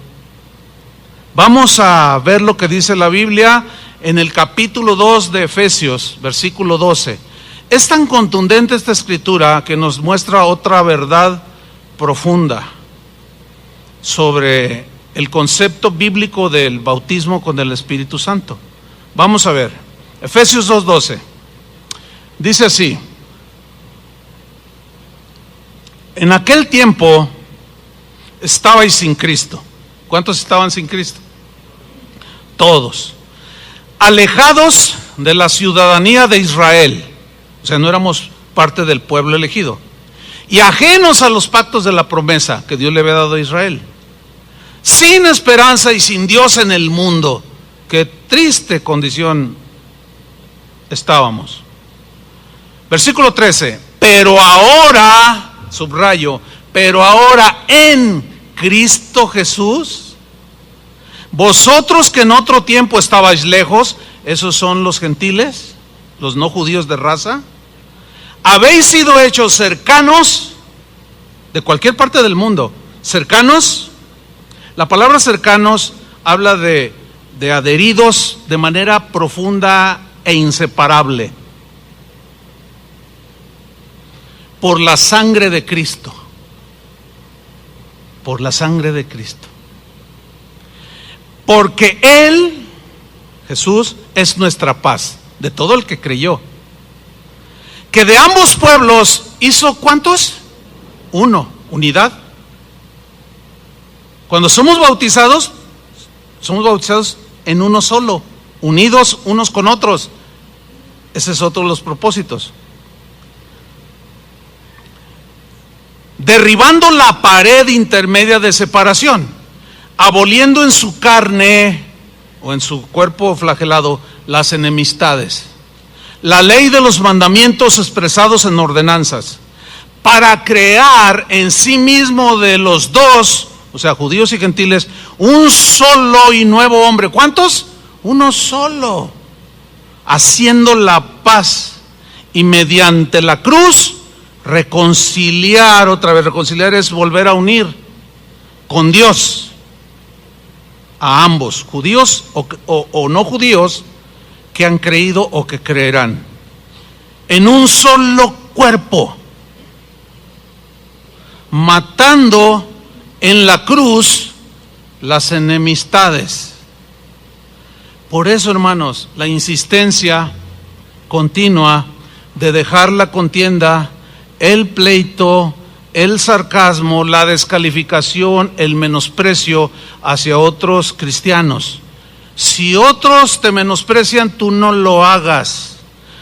Vamos a ver lo que dice la Biblia en el capítulo 2 de Efesios, versículo 12. Es tan contundente esta escritura que nos muestra otra verdad profunda sobre el concepto bíblico del bautismo con el Espíritu Santo. Vamos a ver, Efesios 2:12. Dice así: en aquel tiempo estabais sin Cristo. ¿Cuántos estaban sin Cristo? Todos. Alejados de la ciudadanía de Israel. O sea, no éramos parte del pueblo elegido. Y ajenos a los pactos de la promesa que Dios le había dado a Israel. Sin esperanza y sin Dios en el mundo. Qué triste condición estábamos. Versículo 13. Pero ahora, subrayo, pero ahora en Cristo Jesús, vosotros que en otro tiempo estabais lejos, esos son los gentiles, los no judíos de raza, habéis sido hechos cercanos de cualquier parte del mundo. Cercanos, la palabra cercanos habla de adheridos de manera profunda e inseparable por la sangre de Cristo. Por la sangre de Cristo. Porque Él, Jesús, es nuestra paz, de todo el que creyó. Que de ambos pueblos hizo ¿cuántos? Uno, unidad. Cuando somos bautizados en uno solo, unidos unos con otros. Ese es otro de los propósitos. Derribando la pared intermedia de separación, aboliendo en su carne o en su cuerpo flagelado las enemistades, la ley de los mandamientos expresados en ordenanzas, para crear en sí mismo de los dos, o sea, judíos y gentiles, un solo y nuevo hombre. ¿Cuántos? Uno solo, haciendo la paz, y mediante la cruz reconciliar otra vez. Reconciliar es volver a unir con Dios a ambos, judíos o no judíos, que han creído o que creerán, en un solo cuerpo, matando en la cruz las enemistades. Por eso, hermanos, la insistencia continua de dejar la contienda, el pleito, el sarcasmo, la descalificación, el menosprecio hacia otros cristianos. Si otros te menosprecian, tú no lo hagas,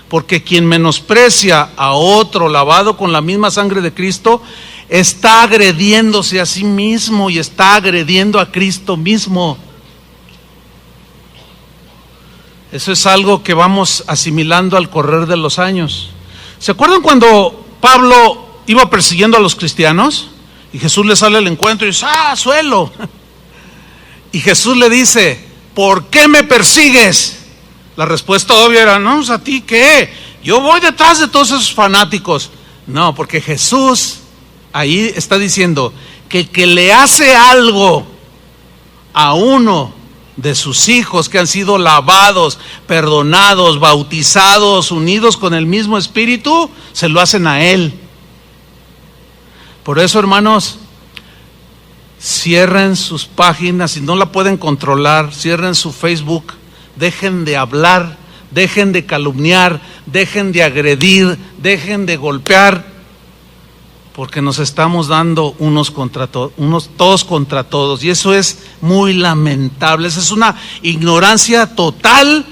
porque quien menosprecia a otro lavado con la misma sangre de Cristo, está agrediéndose a sí mismo y está agrediendo a Cristo mismo. Eso es algo que vamos asimilando al correr de los años. ¿Se acuerdan cuando Pablo iba persiguiendo a los cristianos y Jesús le sale al encuentro y dice: ¡ah, suelo! Y Jesús le dice: ¿por qué me persigues? La respuesta obvia era: no, ¿a ti qué? Yo voy detrás de todos esos fanáticos. No, porque Jesús ahí está diciendo que el que le hace algo a uno de sus hijos que han sido lavados, perdonados, bautizados, unidos con el mismo Espíritu, se lo hacen a él. Por eso, hermanos, cierren sus páginas, si no la pueden controlar, cierren su Facebook, dejen de hablar, dejen de calumniar, dejen de agredir, dejen de golpear, porque nos estamos dando todos contra todos, y eso es muy lamentable. Esa es una ignorancia total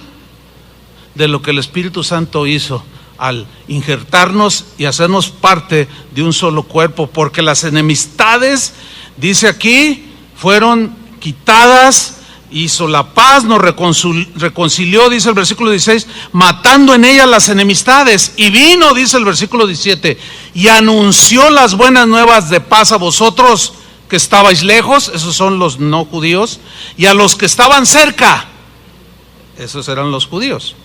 de lo que el Espíritu Santo hizo al injertarnos y hacernos parte de un solo cuerpo, porque las enemistades, dice aquí, fueron quitadas, hizo la paz, nos reconcilió, dice el versículo 16, matando en ella las enemistades, y vino, dice el versículo 17, y anunció las buenas nuevas de paz a vosotros que estabais lejos, esos son los no judíos, y a los que estaban cerca. Esos eran los judíos.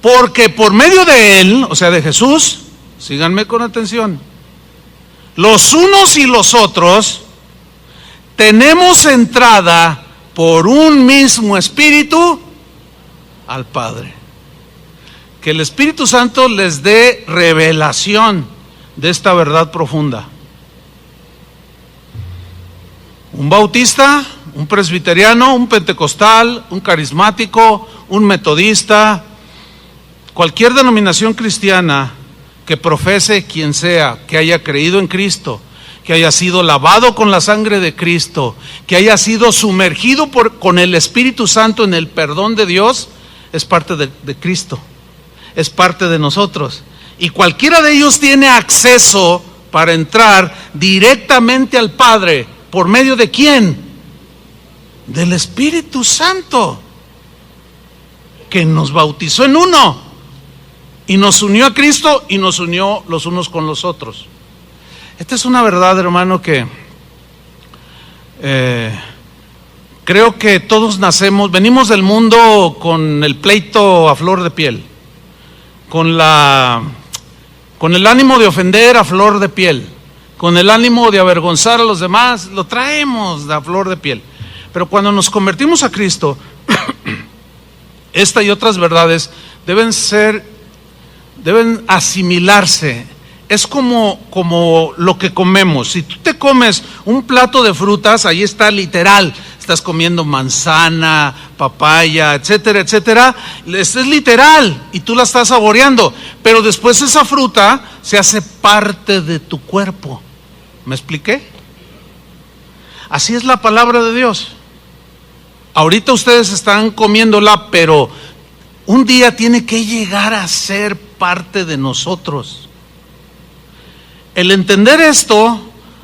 Porque por medio de él, o sea de Jesús, síganme con atención, los unos y los otros tenemos entrada por un mismo Espíritu al Padre. Que el Espíritu Santo les dé revelación de esta verdad profunda. Un bautista, un presbiteriano, un pentecostal, un carismático, un metodista, cualquier denominación cristiana que profese quien sea, que haya creído en Cristo, que haya sido lavado con la sangre de Cristo, que haya sido sumergido con el Espíritu Santo en el perdón de Dios, es parte de Cristo, es parte de nosotros. Y cualquiera de ellos tiene acceso para entrar directamente al Padre. ¿Por medio de quién? Del Espíritu Santo, que nos bautizó en uno y nos unió a Cristo y nos unió los unos con los otros. Esta es una verdad, hermano, que creo que todos venimos del mundo con el pleito a flor de piel, con el ánimo de ofender a flor de piel, con el ánimo de avergonzar a los demás, lo traemos a flor de piel. Pero cuando nos convertimos a Cristo, esta y otras verdades deben asimilarse. Es como lo que comemos. Si tú te comes un plato de frutas, ahí está literal. Estás comiendo manzana, papaya, etcétera, etcétera. Es literal y tú la estás saboreando. Pero después esa fruta se hace parte de tu cuerpo. ¿Me expliqué? Así es la palabra de Dios. Ahorita ustedes están comiéndola, pero un día tiene que llegar a ser parte de nosotros. El entender esto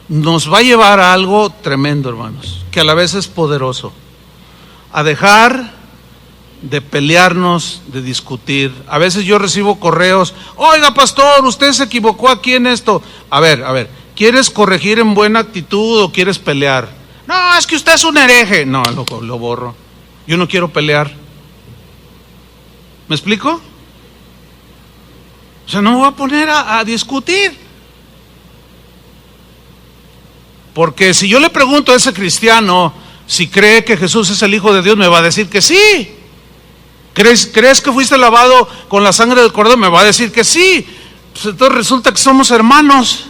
nos va a llevar a algo tremendo, hermanos, que a la vez es poderoso. A dejar de pelearnos, de discutir. A veces yo recibo correos: oiga, pastor, usted se equivocó aquí en esto. A ver, ¿quieres corregir en buena actitud o quieres pelear? No, es que usted es un hereje. No, lo borro. Yo no quiero pelear. ¿Me explico? O sea, no me voy a poner a discutir. Porque si yo le pregunto a ese cristiano si cree que Jesús es el Hijo de Dios, me va a decir que sí. ¿Crees que fuiste lavado con la sangre del Cordero? Me va a decir que sí. Pues entonces resulta que somos hermanos.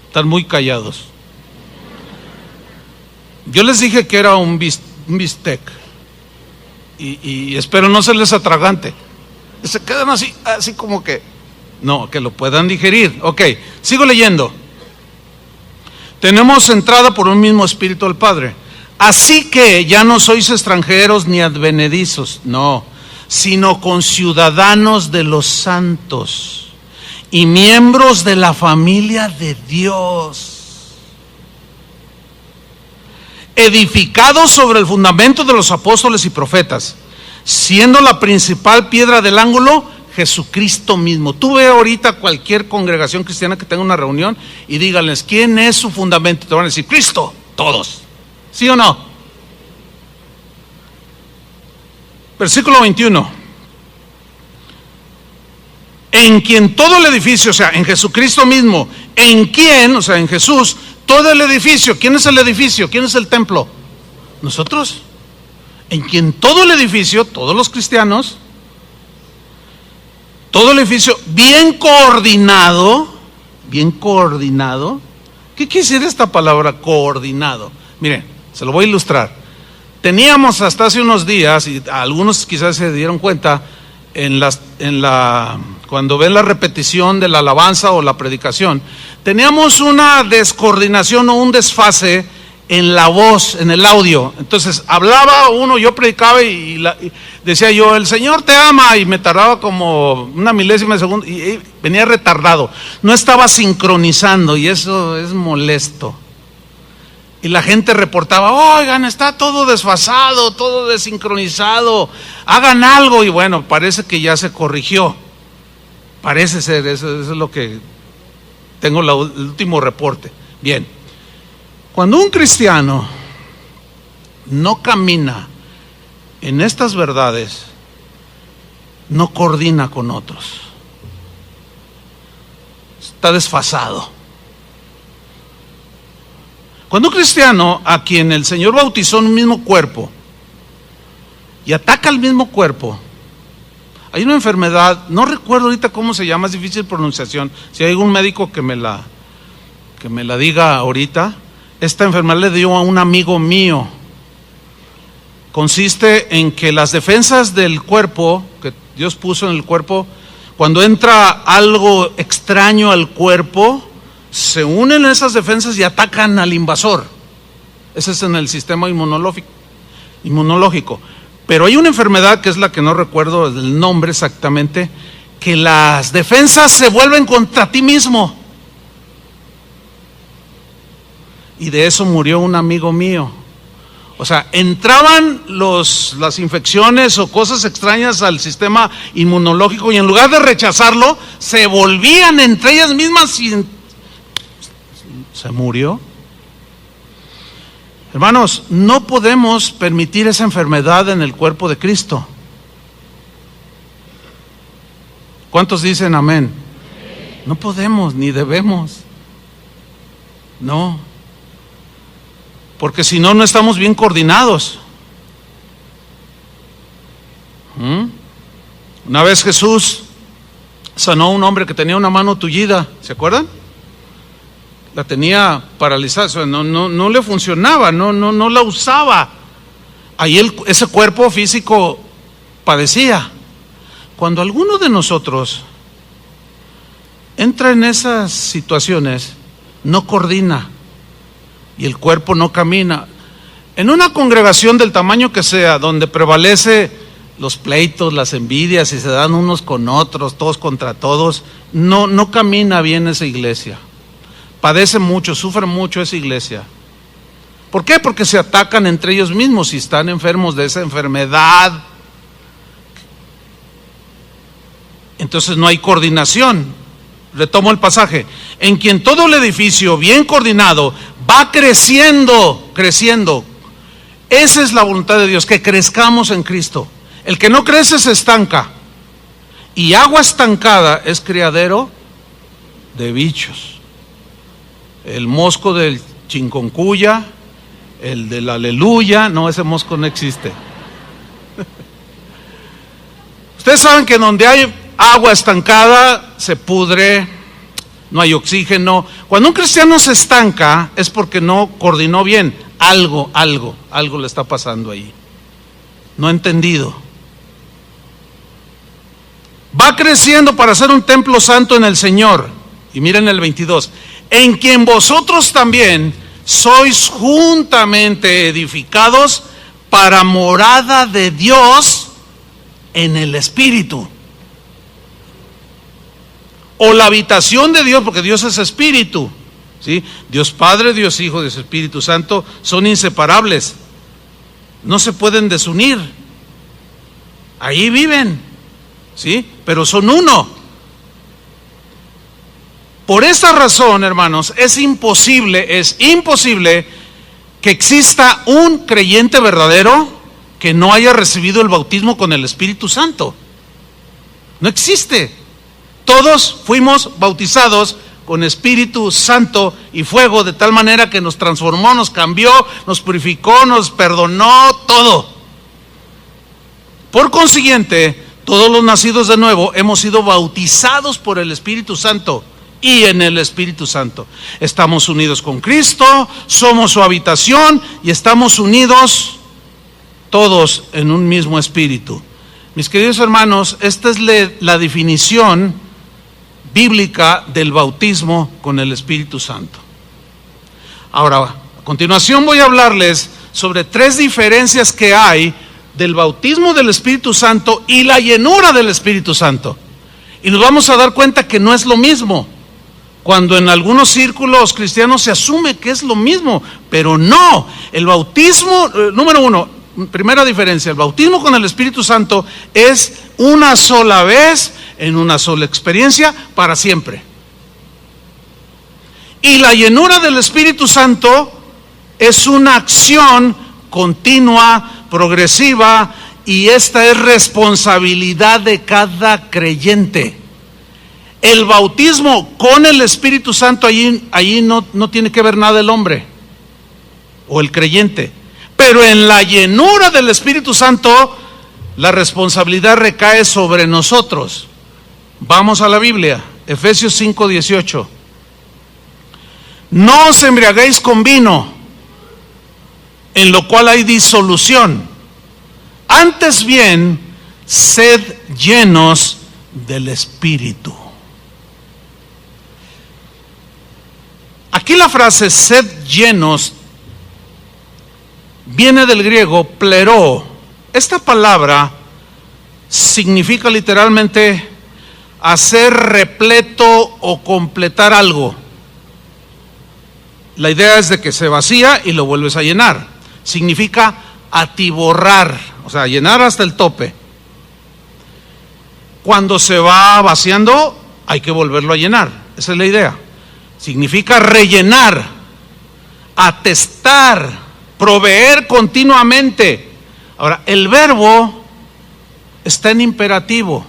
Están muy callados. Yo les dije que era un bistec. Y espero no serles atragante. Se quedan así como que... No, que lo puedan digerir. Ok, sigo leyendo. Tenemos entrada por un mismo Espíritu al Padre. Así que ya no sois extranjeros ni advenedizos, no, sino conciudadanos de los santos y miembros de la familia de Dios, edificados sobre el fundamento de los apóstoles y profetas, siendo la principal piedra del ángulo Jesucristo mismo. Tú ve ahorita cualquier congregación cristiana que tenga una reunión y díganles quién es su fundamento. Te van a decir Cristo, todos. ¿Sí o no? Versículo 21. En quien todo el edificio, o sea, en Jesucristo mismo, en quien, o sea, en Jesús, todo el edificio. ¿Quién es el edificio? ¿Quién es el templo? Nosotros. En quien todo el edificio, todos los cristianos, todo el edificio bien coordinado. ¿Qué quiere decir esta palabra coordinado? Miren, se lo voy a ilustrar. Teníamos hasta hace unos días, y algunos quizás se dieron cuenta, cuando ven la repetición de la alabanza o la predicación, teníamos una descoordinación o un desfase en la voz, en el audio. Entonces hablaba uno, yo predicaba y decía yo, el Señor te ama, y me tardaba como una milésima de segundo y venía retardado, no estaba sincronizando, y eso es molesto. Y la gente reportaba, oigan, está todo desfasado, todo desincronizado, hagan algo. Y bueno, parece que ya se corrigió, parece ser, eso es lo que tengo, el último reporte. Bien, cuando un cristiano no camina en estas verdades no coordina con otros. Está desfasado. Cuando un cristiano a quien el Señor bautizó en un mismo cuerpo y ataca al mismo cuerpo, hay una enfermedad, no recuerdo ahorita cómo se llama, es difícil pronunciación, si hay algún médico que me la diga ahorita. Esta enfermedad le dio a un amigo mío. Consiste en que las defensas del cuerpo, que Dios puso en el cuerpo, cuando entra algo extraño al cuerpo, se unen esas defensas y atacan al invasor. Ese es en el sistema inmunológico. Pero hay una enfermedad que es la que no recuerdo el nombre exactamente, que las defensas se vuelven contra ti mismo. Y de eso murió un amigo mío. O sea, entraban las infecciones o cosas extrañas al sistema inmunológico y en lugar de rechazarlo, se volvían entre ellas mismas y se murió. Hermanos, no podemos permitir esa enfermedad en el cuerpo de Cristo. ¿Cuántos dicen amén? No podemos ni debemos. No. Porque si no, no estamos bien coordinados. Una vez Jesús sanó a un hombre que tenía una mano tullida, ¿se acuerdan? La tenía paralizada, o sea, no le funcionaba, no la usaba. Ahí ese cuerpo físico padecía. Cuando alguno de nosotros entra en esas situaciones, no coordina y el cuerpo no camina. En una congregación del tamaño que sea, donde prevalece los pleitos, las envidias y se dan unos con otros, todos contra todos, no camina bien esa iglesia. Padece mucho, sufre mucho esa iglesia. ¿Por qué? Porque se atacan entre ellos mismos y están enfermos de esa enfermedad. Entonces no hay coordinación. Retomo el pasaje. En quien todo el edificio bien coordinado va creciendo. Esa es la voluntad de Dios, que crezcamos en Cristo. El que no crece se estanca. Y agua estancada es criadero de bichos. El mosco del chinconcuya, el del aleluya, no, ese mosco no existe. Ustedes saben que donde hay agua estancada se pudre, no hay oxígeno. Cuando un cristiano se estanca es porque no coordinó bien. Algo le está pasando ahí. No ha entendido. Va creciendo para ser un templo santo en el Señor. Y miren el 22. En quien vosotros también sois juntamente edificados para morada de Dios en el Espíritu. O la habitación de Dios, porque Dios es Espíritu, ¿sí? Dios Padre, Dios Hijo, Dios Espíritu Santo son inseparables. No se pueden desunir. Ahí viven, ¿sí? Pero son uno. Por esta razón, hermanos, es imposible que exista un creyente verdadero que no haya recibido el bautismo con el Espíritu Santo. No existe. Todos fuimos bautizados con Espíritu Santo y fuego, de tal manera que nos transformó, nos cambió, nos purificó, nos perdonó, todo. Por consiguiente, todos los nacidos de nuevo hemos sido bautizados por el Espíritu Santo. Y en el Espíritu Santo estamos unidos con Cristo, somos su habitación y estamos unidos todos en un mismo espíritu. Mis queridos hermanos, esta es la definición bíblica del bautismo con el Espíritu Santo. Ahora, a continuación voy a hablarles sobre 3 diferencias que hay del bautismo del Espíritu Santo y la llenura del Espíritu Santo. Y nos vamos a dar cuenta que no es lo mismo. Cuando en algunos círculos cristianos se asume que es lo mismo, pero no. El bautismo, número 1, primera diferencia, el bautismo con el Espíritu Santo es una sola vez, en una sola experiencia, para siempre. Y la llenura del Espíritu Santo es una acción continua, progresiva y esta es responsabilidad de cada creyente. El bautismo con el Espíritu Santo, allí no tiene que ver nada el hombre o el creyente. Pero en la llenura del Espíritu Santo, la responsabilidad recae sobre nosotros. Vamos a la Biblia, Efesios 5:18. No os embriaguéis con vino, en lo cual hay disolución. Antes bien, sed llenos del Espíritu. Aquí la frase sed llenos viene del griego pleroo. Esta palabra significa literalmente hacer repleto o completar algo. La idea es de que se vacía y lo vuelves a llenar. Significa atiborrar, o sea, llenar hasta el tope. Cuando se va vaciando, hay que volverlo a llenar. Esa es la idea. Significa rellenar, atestar, proveer continuamente. Ahora, el verbo está en imperativo,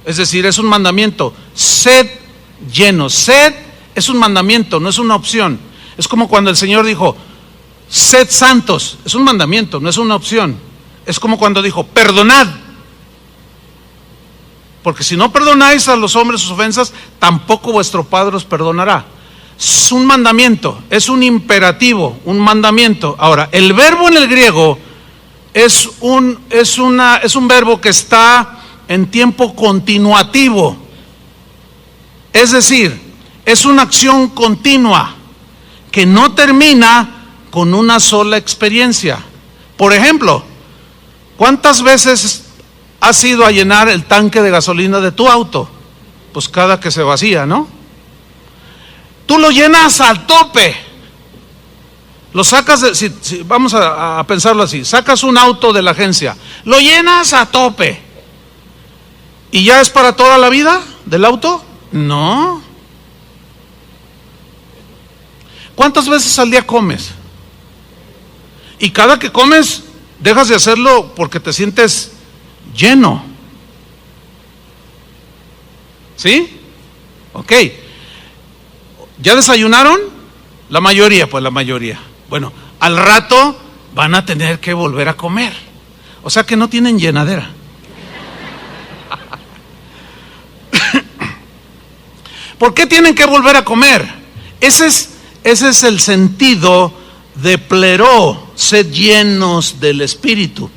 es decir, es un mandamiento. Sed llenos. Sed es un mandamiento, no es una opción. Es como cuando el Señor dijo, sed santos. Es un mandamiento, no es una opción. Es como cuando dijo, perdonad. Porque si no perdonáis a los hombres sus ofensas, tampoco vuestro Padre os perdonará. Es un mandamiento, es un imperativo, un mandamiento. Ahora, el verbo en el griego es un verbo que está en tiempo continuativo. Es decir, es una acción continua que no termina con una sola experiencia. Por ejemplo, ¿cuántas veces has ido a llenar el tanque de gasolina de tu auto? Pues cada que se vacía, ¿no? Tú lo llenas al tope. Lo sacas, vamos a pensarlo así, sacas un auto de la agencia, lo llenas a tope. ¿Y ya es para toda la vida del auto? No. ¿Cuántas veces al día comes? Y cada que comes, dejas de hacerlo porque te sientes lleno. ¿Sí? Ok. ¿Ya desayunaron? La mayoría, pues la mayoría. Bueno, al rato van a tener que volver a comer. O sea que no tienen llenadera. ¿Por qué tienen que volver a comer? Ese es el sentido de pleroo, sed llenos del Espíritu.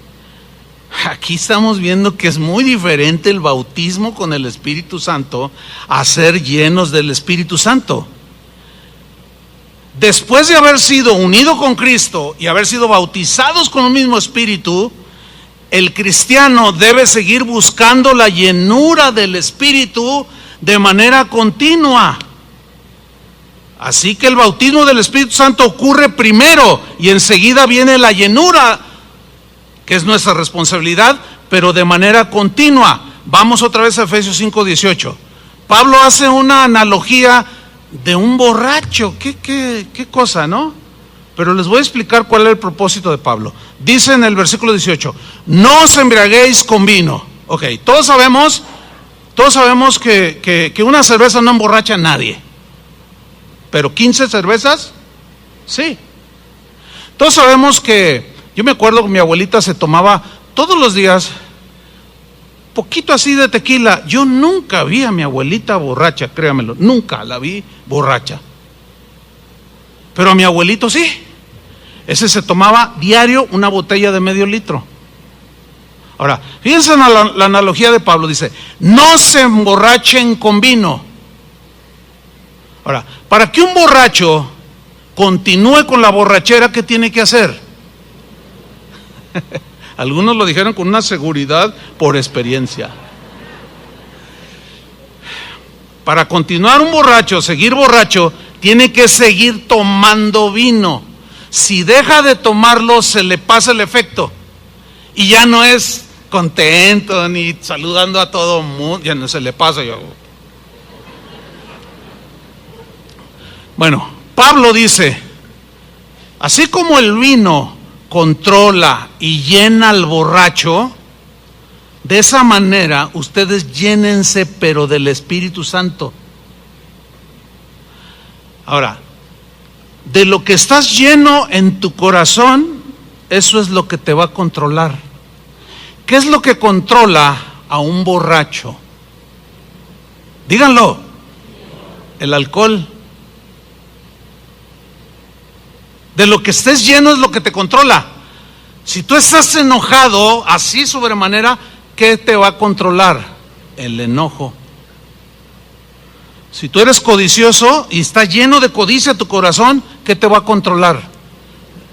Aquí estamos viendo que es muy diferente el bautismo con el Espíritu Santo a ser llenos del Espíritu Santo. Después de haber sido unido con Cristo y haber sido bautizados con el mismo Espíritu, el cristiano debe seguir buscando la llenura del Espíritu de manera continua. Así que el bautismo del Espíritu Santo ocurre primero y enseguida viene la llenura, que es nuestra responsabilidad, pero de manera continua. Vamos otra vez a Efesios 5:18. Pablo hace una analogía de un borracho. ¿Qué cosa, no? Pero les voy a explicar cuál es el propósito de Pablo. Dice en el versículo 18, no os embriaguéis con vino. Ok, todos sabemos que una cerveza no emborracha a nadie. Pero 15 cervezas, sí. Todos sabemos que, yo me acuerdo que mi abuelita se tomaba todos los días poquito así de tequila. Yo nunca vi a mi abuelita borracha, créamelo, nunca la vi borracha. Pero a mi abuelito sí. Ese se tomaba diario una botella de medio litro. Ahora, fíjense en la analogía de Pablo, dice, no se emborrachen con vino. Ahora, para que un borracho continúe con la borrachera, ¿qué tiene que hacer? Algunos lo dijeron con una seguridad por experiencia. Para continuar un borracho, seguir borracho, tiene que seguir tomando vino. Si deja de tomarlo, se le pasa el efecto. Y ya no es contento ni saludando a todo el mundo, ya no se le pasa. Bueno, Pablo dice, así como el vino controla y llena al borracho, De esa manera, ustedes llénense, pero del Espíritu Santo. Ahora, de lo que estás lleno en tu corazón, eso es lo que te va a controlar. ¿Qué es lo que controla a un borracho? Díganlo. El alcohol. De lo que estés lleno es lo que te controla. Si tú estás enojado, así sobremanera, ¿qué te va a controlar? El enojo. Si tú eres codicioso y está lleno de codicia tu corazón, ¿qué te va a controlar?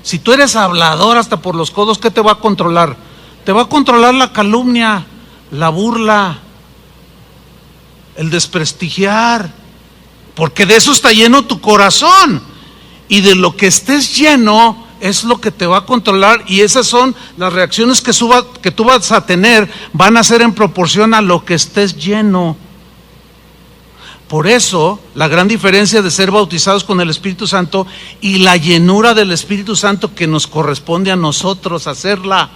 Si tú eres hablador hasta por los codos, ¿qué te va a controlar? Te va a controlar la calumnia, la burla, el desprestigiar, porque de eso está lleno tu corazón. Y de lo que estés lleno es lo que te va a controlar, y esas son las reacciones que tú vas a tener, van a ser en proporción a lo que estés lleno. Por eso, la gran diferencia de ser bautizados con el Espíritu Santo y la llenura del Espíritu Santo que nos corresponde a nosotros hacerla.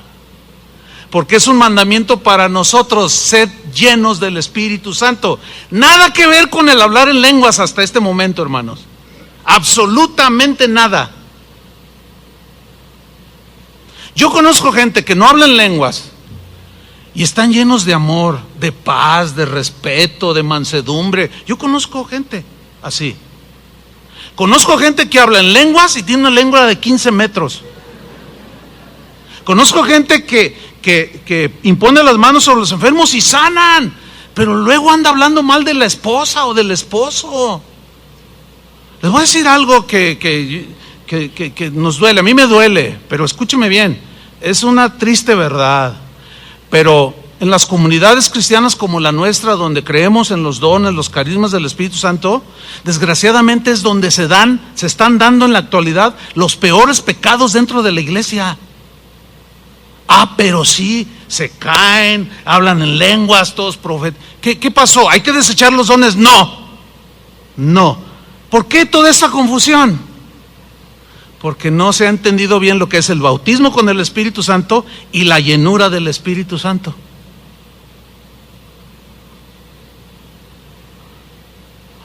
Porque es un mandamiento para nosotros, sed llenos del Espíritu Santo. Nada que ver con el hablar en lenguas hasta este momento, hermanos. Absolutamente nada. Yo conozco gente que no habla en lenguas y están llenos de amor, de paz, de respeto, de mansedumbre. Yo conozco gente así. Conozco gente que habla en lenguas y tiene una lengua de 15 metros. Conozco gente que impone las manos sobre los enfermos y sanan, pero luego anda hablando mal de la esposa o del esposo. Les voy a decir algo que nos duele, a mí me duele, pero escúcheme bien, es una triste verdad. Pero en las comunidades cristianas como la nuestra, donde creemos en los dones, los carismas del Espíritu Santo, desgraciadamente es donde se están dando en la actualidad los peores pecados dentro de la iglesia. Pero sí, se caen, hablan en lenguas, todos profetas. ¿Qué pasó? ¿Hay que desechar los dones? No. ¿Por qué toda esa confusión? Porque no se ha entendido bien lo que es el bautismo con el Espíritu Santo y la llenura del Espíritu Santo.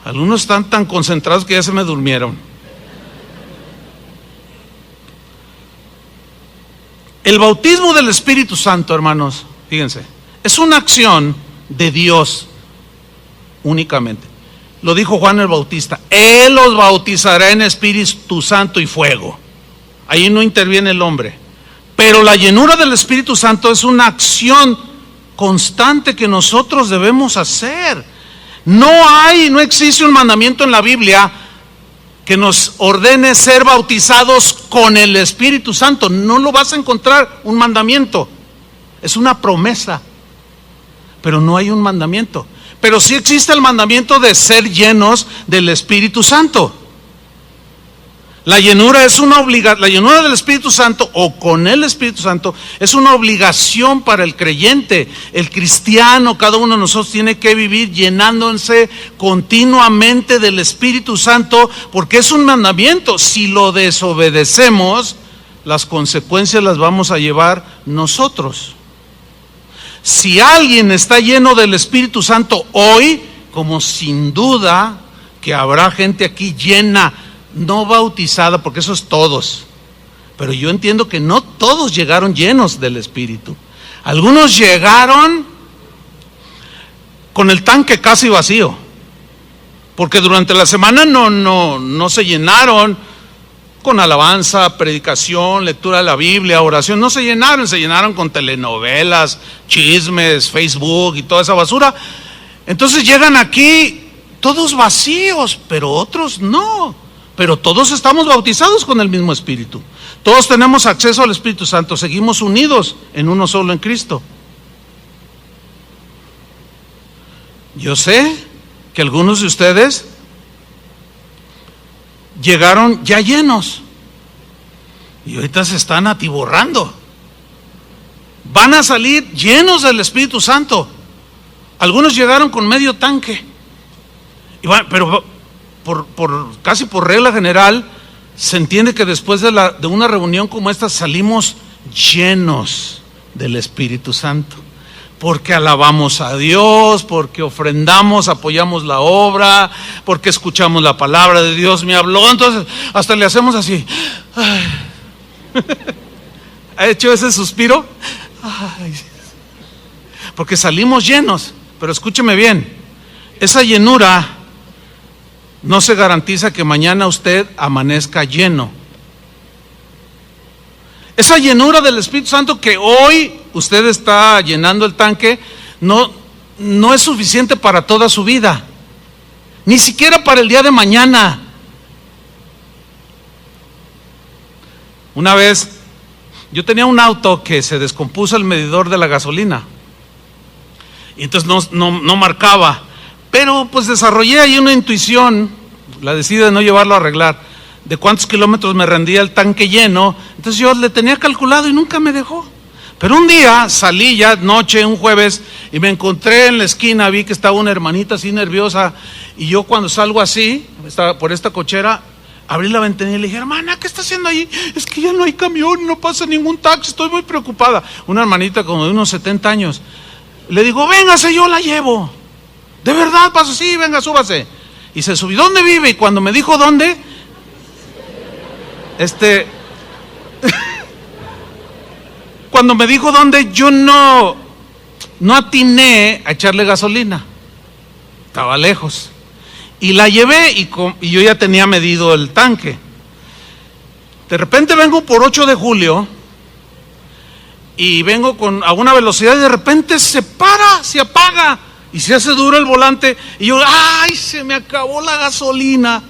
Algunos están tan concentrados que ya se me durmieron. El bautismo del Espíritu Santo, hermanos, fíjense, es una acción de Dios únicamente. Lo dijo Juan el Bautista: Él los bautizará en Espíritu Santo y fuego. Ahí no interviene el hombre. Pero la llenura del Espíritu Santo es una acción constante que nosotros debemos hacer. No existe un mandamiento en la Biblia que nos ordene ser bautizados con el Espíritu Santo. No lo vas a encontrar un mandamiento. Es una promesa, pero no hay un mandamiento. Pero sí existe el mandamiento de ser llenos del Espíritu Santo. La llenura la llenura del Espíritu Santo o con el Espíritu Santo es una obligación para el creyente. El cristiano, cada uno de nosotros tiene que vivir llenándose continuamente del Espíritu Santo, porque es un mandamiento. Si lo desobedecemos, las consecuencias las vamos a llevar nosotros. Si alguien está lleno del Espíritu Santo hoy, como sin duda que habrá gente aquí llena, no bautizada, porque eso es todos, pero yo entiendo que no todos llegaron llenos del Espíritu. Algunos llegaron con el tanque casi vacío, porque durante la semana no se llenaron con alabanza, predicación, lectura de la Biblia, oración. No se llenaron con telenovelas, chismes, Facebook y toda esa basura. Entonces llegan aquí todos vacíos, pero otros no. Pero todos estamos bautizados con el mismo Espíritu. Todos tenemos acceso al Espíritu Santo. Seguimos unidos en uno solo, en Cristo. Yo sé que algunos de ustedes llegaron ya llenos y ahorita se están atiborrando. Van a salir llenos del Espíritu Santo. Algunos llegaron con medio tanque, pero casi por regla general se entiende que después de una reunión como esta salimos llenos del Espíritu Santo. porque alabamos a Dios, porque ofrendamos, apoyamos la obra, porque escuchamos la palabra de Dios, me habló, entonces hasta le hacemos así. ¿Ha hecho ese suspiro? Ay. Porque salimos llenos, pero escúcheme bien, esa llenura no se garantiza que mañana usted amanezca lleno. Esa llenura del Espíritu Santo que hoy usted está llenando el tanque, no es suficiente para toda su vida, ni siquiera para el día de mañana. Una vez, yo tenía un auto que se descompuso el medidor de la gasolina, y entonces no marcaba, pero pues desarrollé ahí una intuición, la decidí de no llevarlo a arreglar, de cuántos kilómetros me rendía el tanque lleno. Entonces yo le tenía calculado y nunca me dejó. Pero un día salí ya noche, un jueves, y me encontré en la esquina, vi que estaba una hermanita así nerviosa, y yo cuando salgo así, por esta cochera, abrí la ventanilla y le dije: hermana, ¿qué está haciendo ahí? Es que ya no hay camión, no pasa ningún taxi, estoy muy preocupada. Una hermanita como de unos 70 años. Le digo: véngase, yo la llevo. ¿De verdad pasa? Sí, venga, súbase. Y se subió. ¿Dónde vive? Y cuando me dijo dónde, cuando me dijo dónde, yo no atiné a echarle gasolina, estaba lejos, y la llevé y yo ya tenía medido el tanque. De repente vengo por 8 de julio y vengo a una velocidad y de repente se apaga y se hace duro el volante y yo: ¡ay, se me acabó la gasolina!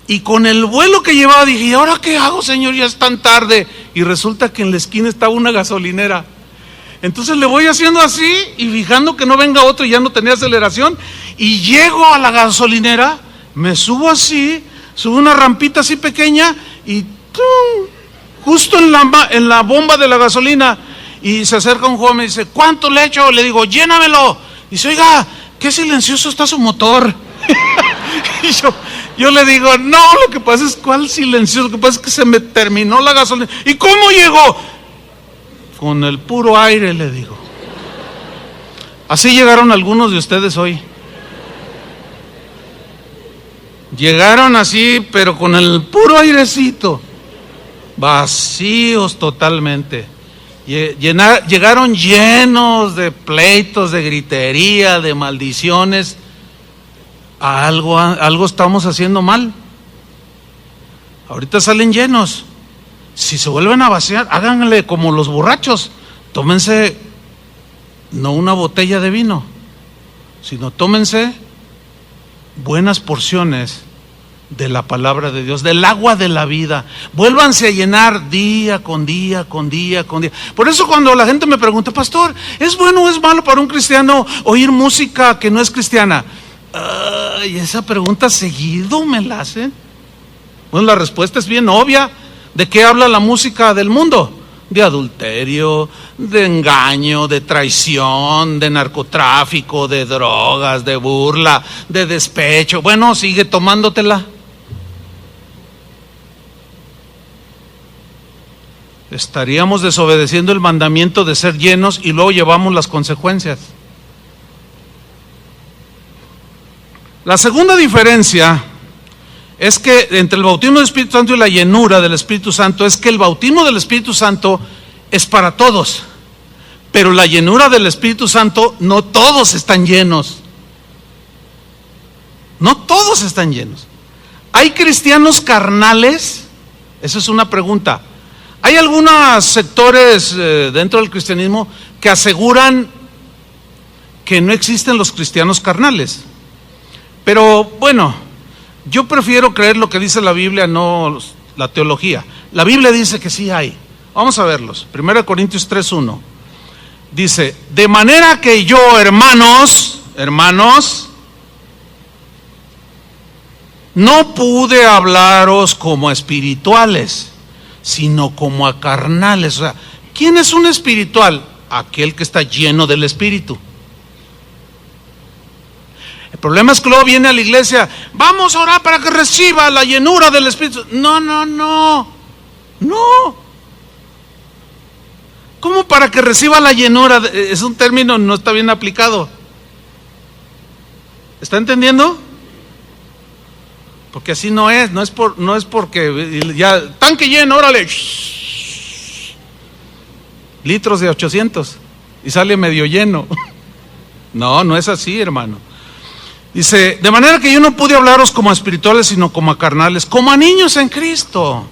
Y con el vuelo que llevaba dije: ¿y ahora qué hago, Señor? Ya es tan tarde. Y resulta que en la esquina estaba una gasolinera. Entonces le voy haciendo así y fijando que no venga otro, y ya no tenía aceleración. Y llego a la gasolinera, me subo así, subo una rampita así pequeña y ¡tum!, justo en la bomba de la gasolina. Y se acerca un joven y me dice: ¿cuánto le echo? Le digo: llénamelo. Y dice: oiga, qué silencioso está su motor. Y yo le digo: no, lo que pasa es, ¿cuál silencioso? Lo que pasa es que se me terminó la gasolina. ¿Y cómo llegó? Con el puro aire, le digo. Así llegaron algunos de ustedes hoy. Llegaron así, pero con el puro airecito, vacíos totalmente. Llegaron llenos de pleitos, de gritería, de maldiciones. Algo estamos haciendo mal. Ahorita salen llenos. Si se vuelven a vaciar, háganle como los borrachos. Tómense no una botella de vino, sino tómense buenas porciones de la palabra de Dios, del agua de la vida. Vuélvanse a llenar día con día, con día, con día. Por eso cuando la gente me pregunta: pastor, ¿es bueno o es malo para un cristiano oír música que no es cristiana? Y esa pregunta seguido me la hacen. Bueno, la respuesta es bien obvia. ¿De qué habla la música del mundo? De adulterio, de engaño, de traición, de narcotráfico, de drogas, de burla, de despecho. Bueno, sigue tomándotela. Estaríamos desobedeciendo el mandamiento de ser llenos y luego llevamos las consecuencias. La segunda diferencia es que entre el bautismo del Espíritu Santo y la llenura del Espíritu Santo es que el bautismo del Espíritu Santo es para todos, pero la llenura del Espíritu Santo no todos están llenos. No todos están llenos. ¿Hay cristianos carnales? Esa es una pregunta. Hay algunos sectores dentro del cristianismo que aseguran que no existen los cristianos carnales. Pero bueno, yo prefiero creer lo que dice la Biblia, no la teología. La Biblia dice que sí hay. Vamos a verlos. 1 Corintios 3:1. Dice: de manera que yo, hermanos, no pude hablaros como a espirituales, sino como a carnales. O sea, ¿quién es un espiritual? Aquel que está lleno del Espíritu. El problema es que luego viene a la iglesia: vamos a orar para que reciba la llenura del Espíritu. No. ¿Cómo para que reciba la llenura? Es un término, no está bien aplicado. ¿Está entendiendo? Porque así no es porque ya, tanque lleno, órale, litros de 800 y sale medio lleno. No es así, hermano. Dice, de manera que yo no pude hablaros como a espirituales, sino como a carnales, como a niños en Cristo.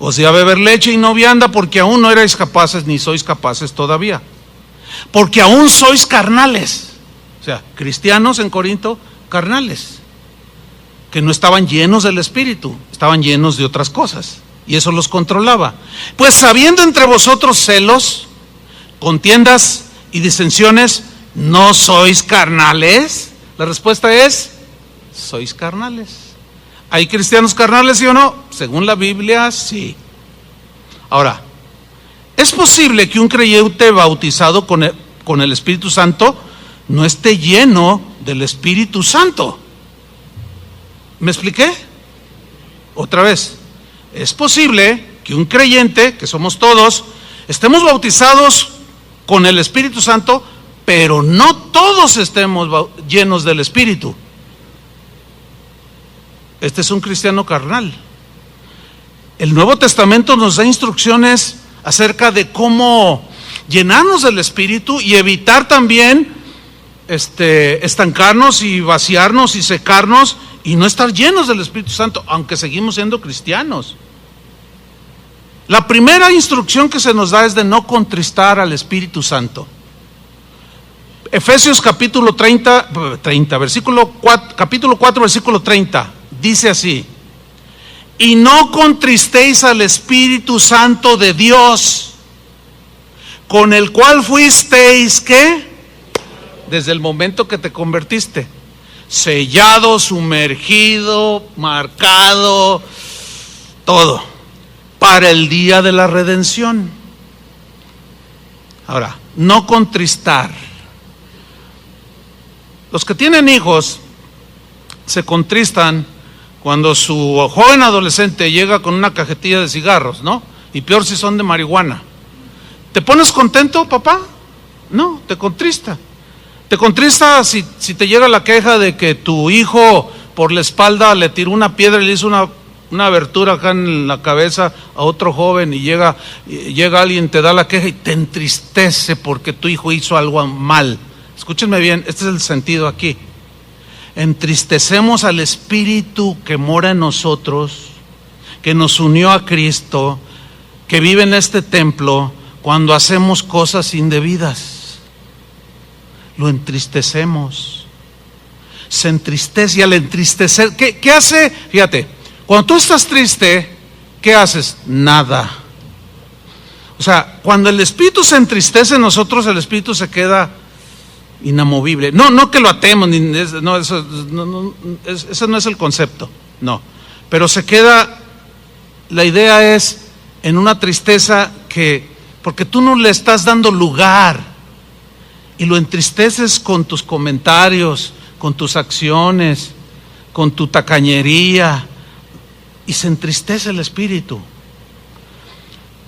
Os di a beber leche y no vianda, porque aún no erais capaces, ni sois capaces todavía. Porque aún sois carnales. O sea, cristianos en Corinto, carnales. Que no estaban llenos del Espíritu, estaban llenos de otras cosas. Y eso los controlaba. Pues habiendo entre vosotros celos, contiendas y disensiones, ¿no sois carnales? La respuesta es, sois carnales. ¿Hay cristianos carnales, sí o no? Según la Biblia, sí. Ahora, ¿es posible que un creyente bautizado con el Espíritu Santo no esté lleno del Espíritu Santo? ¿Me expliqué? Otra vez, es posible que un creyente, que somos todos, estemos bautizados con el Espíritu Santo, pero no todos estemos llenos del Espíritu. Este es un cristiano carnal. El Nuevo Testamento nos da instrucciones acerca de cómo llenarnos del Espíritu y evitar también estancarnos y vaciarnos y secarnos y no estar llenos del Espíritu Santo, aunque seguimos siendo cristianos. La primera instrucción que se nos da es de no contristar al Espíritu Santo. Efesios capítulo 4, versículo 30, dice así: y no contristéis al Espíritu Santo de Dios, con el cual fuisteis, ¿qué? Desde el momento que te convertiste, sellado, sumergido, marcado, todo, para el día de la redención. Ahora, no contristar. Los que tienen hijos se contristan cuando su joven adolescente llega con una cajetilla de cigarros, ¿no? Y peor si son de marihuana. ¿Te pones contento, papá? No, te contrista. Te contrista si te llega la queja de que tu hijo por la espalda le tiró una piedra y le hizo una abertura acá en la cabeza a otro joven, y llega alguien, te da la queja y te entristece porque tu hijo hizo algo mal. Escúchenme bien, este es el sentido aquí. Entristecemos al Espíritu que mora en nosotros, que nos unió a Cristo, que vive en este templo, cuando hacemos cosas indebidas. Lo entristecemos. Se entristece, y al entristecer, ¿qué hace? Fíjate, cuando tú estás triste, ¿qué haces? Nada. O sea, cuando el Espíritu se entristece en nosotros, el Espíritu se queda inamovible. No que lo atemos, ese no es el concepto, no. Pero se queda, la idea es en una tristeza porque tú no le estás dando lugar, y lo entristeces con tus comentarios, con tus acciones, con tu tacañería, y se entristece el Espíritu.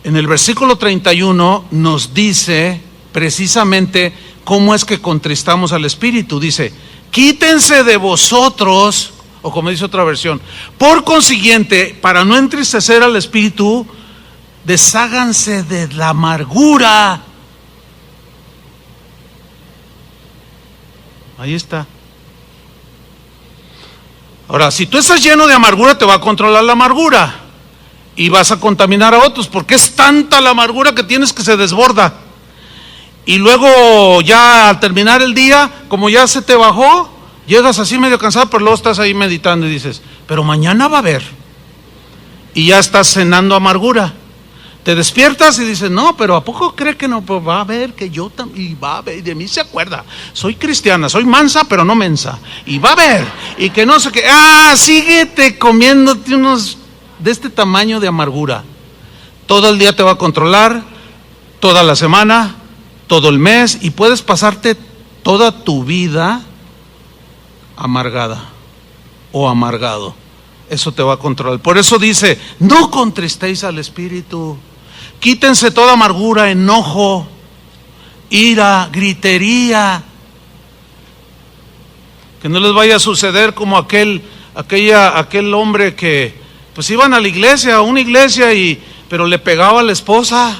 En el versículo 31 nos dice precisamente cómo es que contristamos al Espíritu. Dice, quítense de vosotros, o como dice otra versión, por consiguiente, para no entristecer al Espíritu, desháganse de la amargura. Ahí está. Ahora, si tú estás lleno de amargura, te va a controlar la amargura y vas a contaminar a otros, porque es tanta la amargura que tienes que se desborda. Y luego ya al terminar el día, como ya se te bajó, llegas así medio cansado, pero luego estás ahí meditando y dices, pero mañana va a haber. Y ya estás cenando amargura. Te despiertas y dices, no, pero ¿a poco cree que no? Pues va a haber que yo también, y va a haber, y de mí se acuerda. Soy cristiana, soy mansa, pero no mensa. Y va a haber, y que no sé qué. Síguete comiéndote unos de este tamaño de amargura. Todo el día te va a controlar, toda la semana, todo el mes, y puedes pasarte toda tu vida amargada o amargado. Eso te va a controlar. Por eso dice, no contristéis al Espíritu. Quítense toda amargura, enojo, ira, gritería. Que no les vaya a suceder como aquel hombre que pues iban a la iglesia, a una iglesia, pero le pegaba a la esposa.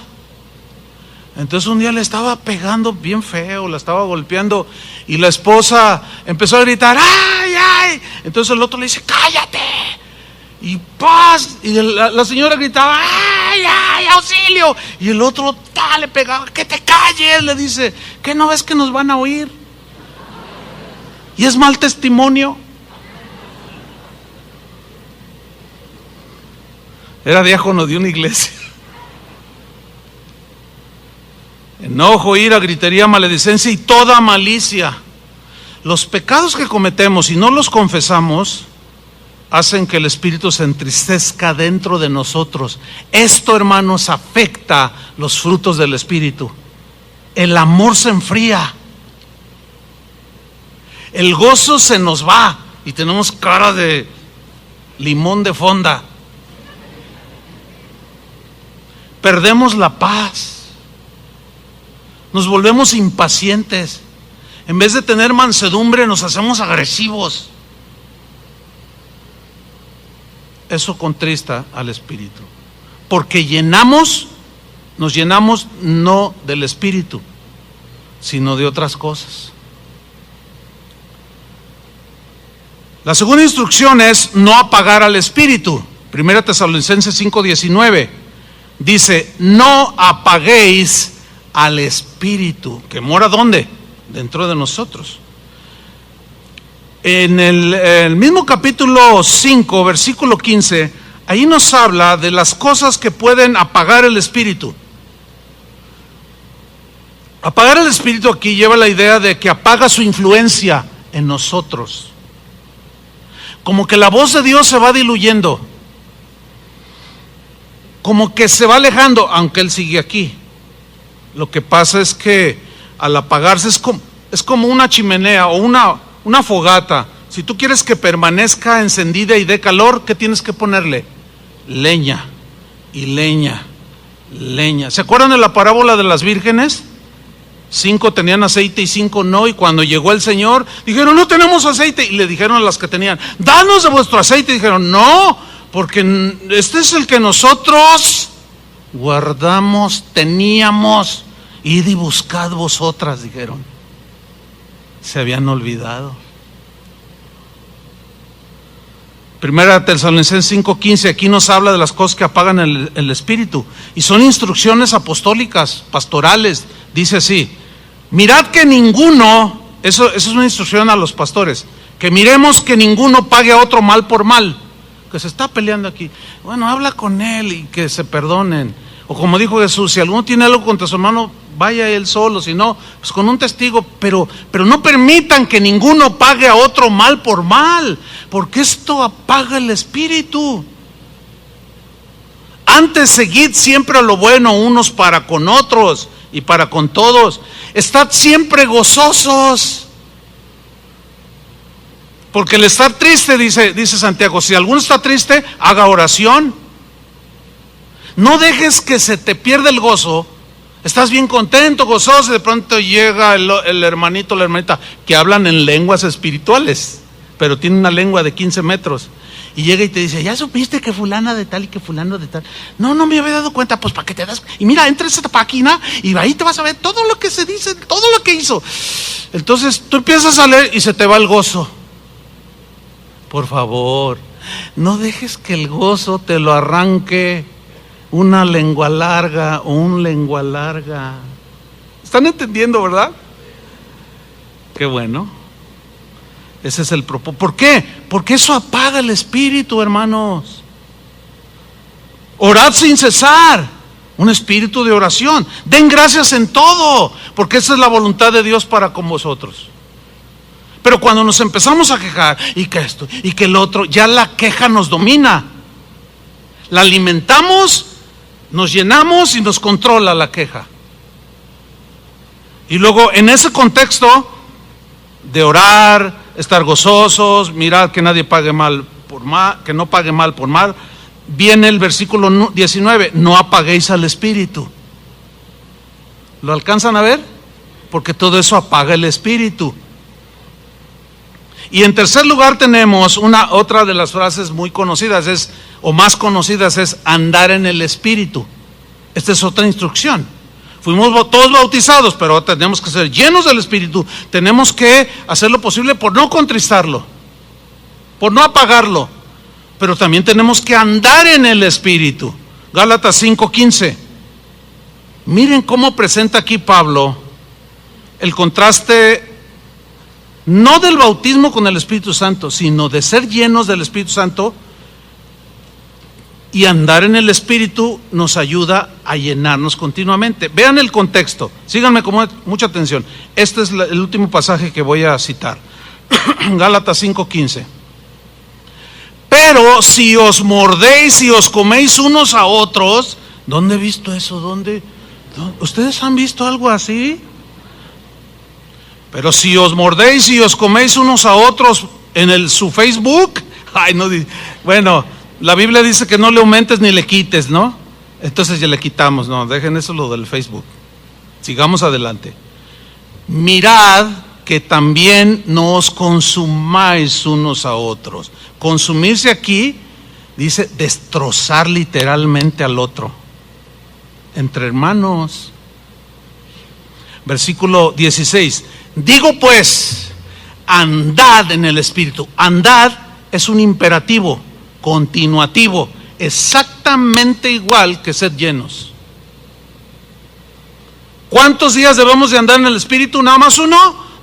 Entonces un día le estaba pegando bien feo, la estaba golpeando, y la esposa empezó a gritar, ¡ay, ay! Entonces el otro le dice, ¡cállate! Y ¡paz! Y la señora gritaba, ¡ay, ay, auxilio! Y el otro le pegaba, ¡que te calles! Le dice, ¿qué no ves que nos van a oír? Y es mal testimonio. Era diácono de una iglesia. Enojo, ira, gritería, maledicencia y toda malicia. Los pecados que cometemos y no los confesamos hacen que el Espíritu se entristezca dentro de nosotros. Esto, hermanos, afecta los frutos del Espíritu. El amor se enfría. El gozo se nos va y tenemos cara de limón de fonda. Perdemos la paz. Nos volvemos impacientes. En vez de tener mansedumbre, nos hacemos agresivos. Eso contrista al Espíritu. Porque nos llenamos no del Espíritu, sino de otras cosas. La segunda instrucción es no apagar al Espíritu. 1 Tesalonicenses 5:19 dice, no apaguéis al Espíritu, que mora ¿dónde? Dentro de nosotros. En el mismo capítulo 5, versículo 15, ahí nos habla de las cosas que pueden apagar el Espíritu. Apagar el Espíritu aquí lleva la idea de que apaga su influencia en nosotros. Como que la voz de Dios se va diluyendo, como que se va alejando, aunque Él sigue aquí. Lo que pasa es que al apagarse es como una chimenea o una fogata. Si tú quieres que permanezca encendida y dé calor, ¿qué tienes que ponerle? Leña y leña, leña. ¿Se acuerdan de la parábola de las vírgenes? 5 tenían aceite y 5 no, y cuando llegó el Señor, dijeron, no tenemos aceite, y le dijeron a las que tenían, danos de vuestro aceite, y dijeron, no, porque este es el que nosotros guardamos, teníamos, id y buscad vosotras, dijeron. Se habían olvidado. 1 Tesalonicenses 5:15, aquí nos habla de las cosas que apagan el Espíritu, y son instrucciones apostólicas, pastorales. Dice así, mirad que ninguno, eso es una instrucción a los pastores, que miremos que ninguno pague a otro mal por mal, que se está peleando aquí. Bueno, habla con él y que se perdonen. O como dijo Jesús, si alguno tiene algo contra su hermano, vaya él solo, si no, pues con un testigo, pero no permitan que ninguno pague a otro mal por mal, porque esto apaga el Espíritu. Antes seguid siempre a lo bueno unos para con otros y para con todos. Estad siempre gozosos. Porque el estar triste, dice Santiago, si alguno está triste, haga oración. No dejes que se te pierda el gozo. Estás bien contento, gozoso, y de pronto llega el hermanito, la hermanita, que hablan en lenguas espirituales, pero tiene una lengua de 15 metros. Y llega y te dice, ¿ya supiste que fulana de tal y que fulano de tal? No me había dado cuenta. Pues para que te das. Y mira, entra a esta página y ahí te vas a ver todo lo que se dice, todo lo que hizo. Entonces tú empiezas a leer y se te va el gozo. Por favor, no dejes que el gozo te lo arranque una lengua larga o un lengua larga. ¿Están entendiendo, verdad? Qué bueno. Ese es el propósito. ¿Por qué? Porque eso apaga el Espíritu, hermanos. Orad sin cesar. Un espíritu de oración. Den gracias en todo, porque esa es la voluntad de Dios para con vosotros. Pero cuando nos empezamos a quejar, y que esto, y que el otro, ya la queja nos domina. La alimentamos, nos llenamos y nos controla la queja. Y luego en ese contexto de orar, estar gozosos, mirar que nadie pague mal por mal, que no pague mal por mal, viene el versículo 19, no apaguéis al espíritu. ¿Lo alcanzan a ver? Porque todo eso apaga el espíritu. Y en tercer lugar tenemos otra de las frases muy conocidas, o más conocidas, es andar en el espíritu. Esta es otra instrucción. Fuimos todos bautizados, pero tenemos que ser llenos del espíritu. Tenemos que hacer lo posible por no contristarlo, por no apagarlo, pero también tenemos que andar en el espíritu. Gálatas 5:15. Miren cómo presenta aquí Pablo el contraste, no del bautismo con el Espíritu Santo, sino de ser llenos del Espíritu Santo. Y andar en el Espíritu nos ayuda a llenarnos continuamente. Vean el contexto, síganme con mucha atención. Este es el último pasaje que voy a citar. Gálatas 5:15. Pero si os mordéis y os coméis unos a otros, ¿dónde he visto eso? ¿Dónde? ¿Ustedes han visto algo así? Pero si os mordéis y os coméis unos a otros en su Facebook, ay, no, bueno, la Biblia dice que no le aumentes ni le quites, ¿no? Entonces ya le quitamos, no, dejen eso lo del Facebook. Sigamos adelante. Mirad que también no os consumáis unos a otros. Consumirse aquí dice destrozar literalmente al otro, entre hermanos. Versículo 16. Digo pues, andad en el Espíritu. Andad es un imperativo continuativo, exactamente igual que ser llenos. ¿Cuántos días debemos de andar en el Espíritu? ¿Nada más uno?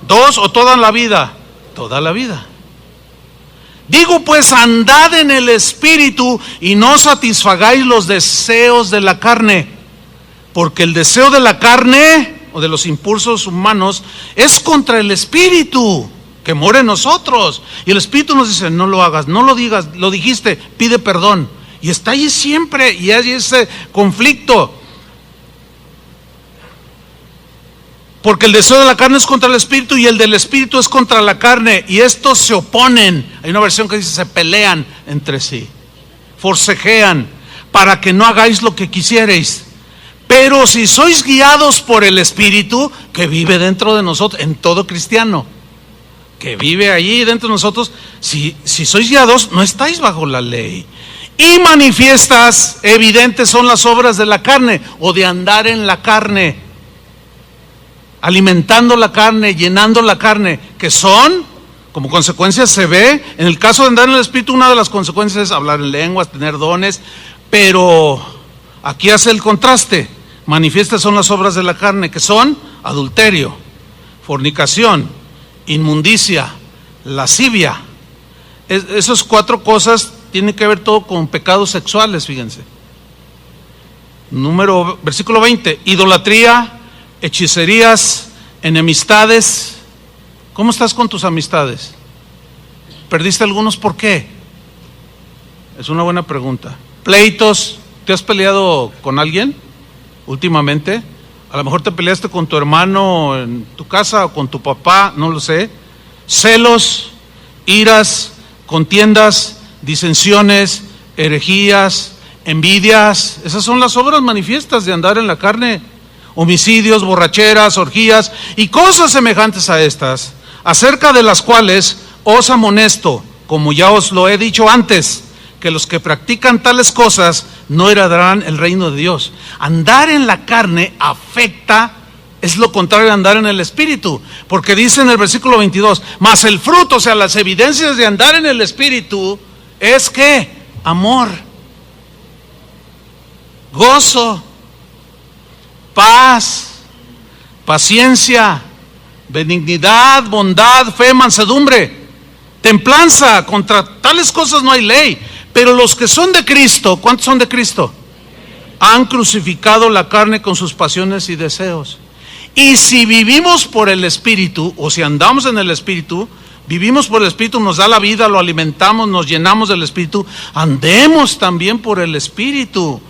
¿Dos o toda la vida? Toda la vida. Digo pues, andad en el Espíritu y no satisfagáis los deseos de la carne, porque el deseo de la carne o de los impulsos humanos es contra el Espíritu que mora en nosotros, y el Espíritu nos dice no lo hagas, no lo digas, lo dijiste, pide perdón, y está ahí siempre, y hay ese conflicto, porque el deseo de la carne es contra el Espíritu y el del Espíritu es contra la carne, y estos se oponen. Hay una versión que dice se pelean entre sí, forcejean para que no hagáis lo que quisierais. Pero si sois guiados por el Espíritu que vive dentro de nosotros, en todo cristiano que vive allí dentro de nosotros, si sois guiados, no estáis bajo la ley. Y manifiestas, evidentes son las obras de la carne, o de andar en la carne, alimentando la carne, llenando la carne, que son, como consecuencia se ve, en el caso de andar en el Espíritu, una de las consecuencias es hablar en lenguas, tener dones, pero aquí hace el contraste. Manifiestas son las obras de la carne, que son adulterio, fornicación, inmundicia, lascivia. Esas cuatro cosas tienen que ver todo con pecados sexuales, fíjense. Versículo 20, idolatría, hechicerías, enemistades. ¿Cómo estás con tus amistades? ¿Perdiste algunos? ¿Por qué? Es una buena pregunta. Pleitos. ¿Te has peleado con alguien últimamente? A lo mejor te peleaste con tu hermano en tu casa o con tu papá, no lo sé. Celos, iras, contiendas, disensiones, herejías, envidias. Esas son las obras manifiestas de andar en la carne. Homicidios, borracheras, orgías y cosas semejantes a estas, acerca de las cuales os amonesto, como ya os lo he dicho antes, que los que practican tales cosas no heredarán el reino de Dios. Andar en la carne afecta, es lo contrario de andar en el Espíritu, porque dice en el versículo 22, mas el fruto, o sea, las evidencias de andar en el Espíritu, es que amor, gozo, paz, paciencia, benignidad, bondad, fe, mansedumbre, templanza. Contra tales cosas no hay ley. Pero los que son de Cristo, ¿cuántos son de Cristo? Han crucificado la carne con sus pasiones y deseos. Y si vivimos por el Espíritu, o si andamos en el Espíritu, vivimos por el Espíritu, nos da la vida, lo alimentamos, nos llenamos del Espíritu, andemos también por el Espíritu.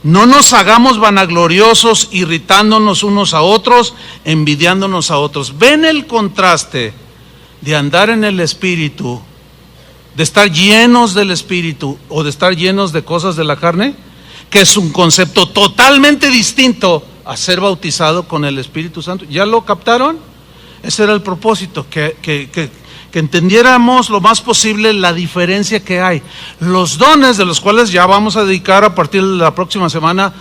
No nos hagamos vanagloriosos, irritándonos unos a otros, envidiándonos a otros. ¿Ven el contraste de andar en el Espíritu de estar llenos del Espíritu o de estar llenos de cosas de la carne, que es un concepto totalmente distinto a ser bautizado con el Espíritu Santo. ¿Ya lo captaron? Ese era el propósito, que entendiéramos lo más posible la diferencia que hay. Los dones, de los cuales ya vamos a dedicar a partir de la próxima semana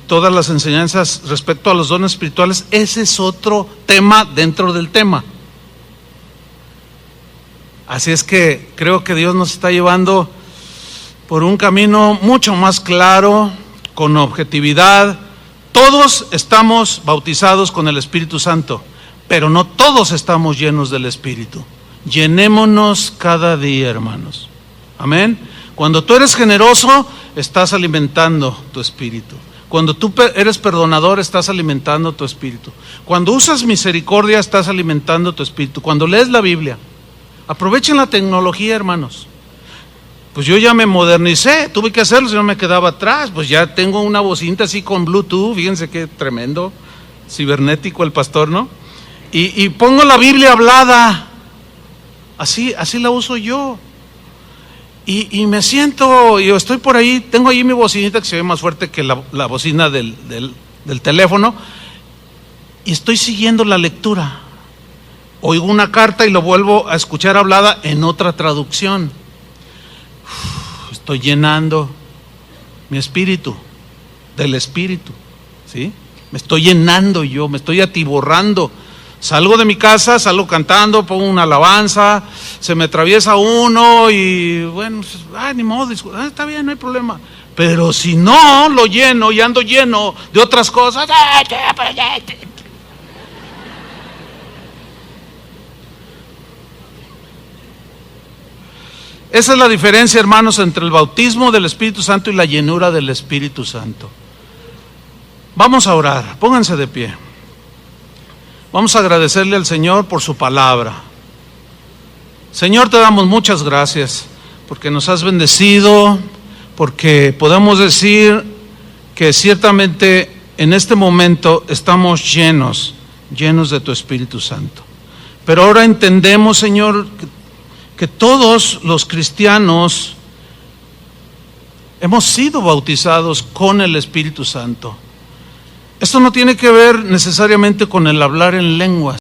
todas las enseñanzas respecto a los dones espirituales, ese es otro tema dentro del tema. Así es que creo que Dios nos está llevando por un camino mucho más claro, con objetividad. Todos estamos bautizados con el Espíritu Santo, pero no todos estamos llenos del Espíritu. Llenémonos cada día, hermanos. Amén. Cuando tú eres generoso, estás alimentando tu espíritu. Cuando tú eres perdonador, estás alimentando tu espíritu. Cuando usas misericordia, estás alimentando tu espíritu. Cuando lees la Biblia, aprovechen la tecnología, hermanos. Pues yo ya me modernicé, tuve que hacerlo, si no me quedaba atrás. Pues ya tengo una bocinita así con Bluetooth, fíjense qué tremendo, cibernético el pastor, ¿no? Y pongo la Biblia hablada, así la uso yo. Y me siento, yo estoy por ahí, tengo ahí mi bocinita que se ve más fuerte que la bocina del teléfono, y estoy siguiendo la lectura. Oigo una carta y lo vuelvo a escuchar hablada en otra traducción. Estoy llenando mi espíritu del Espíritu, ¿sí? Me estoy llenando yo, me estoy atiborrando. Salgo de mi casa, salgo cantando, pongo una alabanza, se me atraviesa uno y bueno, ni modo, está bien, no hay problema. Pero si no lo lleno y ando lleno de otras cosas, esa es la diferencia, hermanos, entre el bautismo del Espíritu Santo y la llenura del Espíritu Santo. Vamos a orar, pónganse de pie. Vamos a agradecerle al Señor por su palabra. Señor, te damos muchas gracias porque nos has bendecido, porque podemos decir que ciertamente en este momento estamos llenos de tu Espíritu Santo. Pero ahora entendemos, Señor, que todos los cristianos hemos sido bautizados con el Espíritu Santo. Esto no tiene que ver necesariamente con el hablar en lenguas.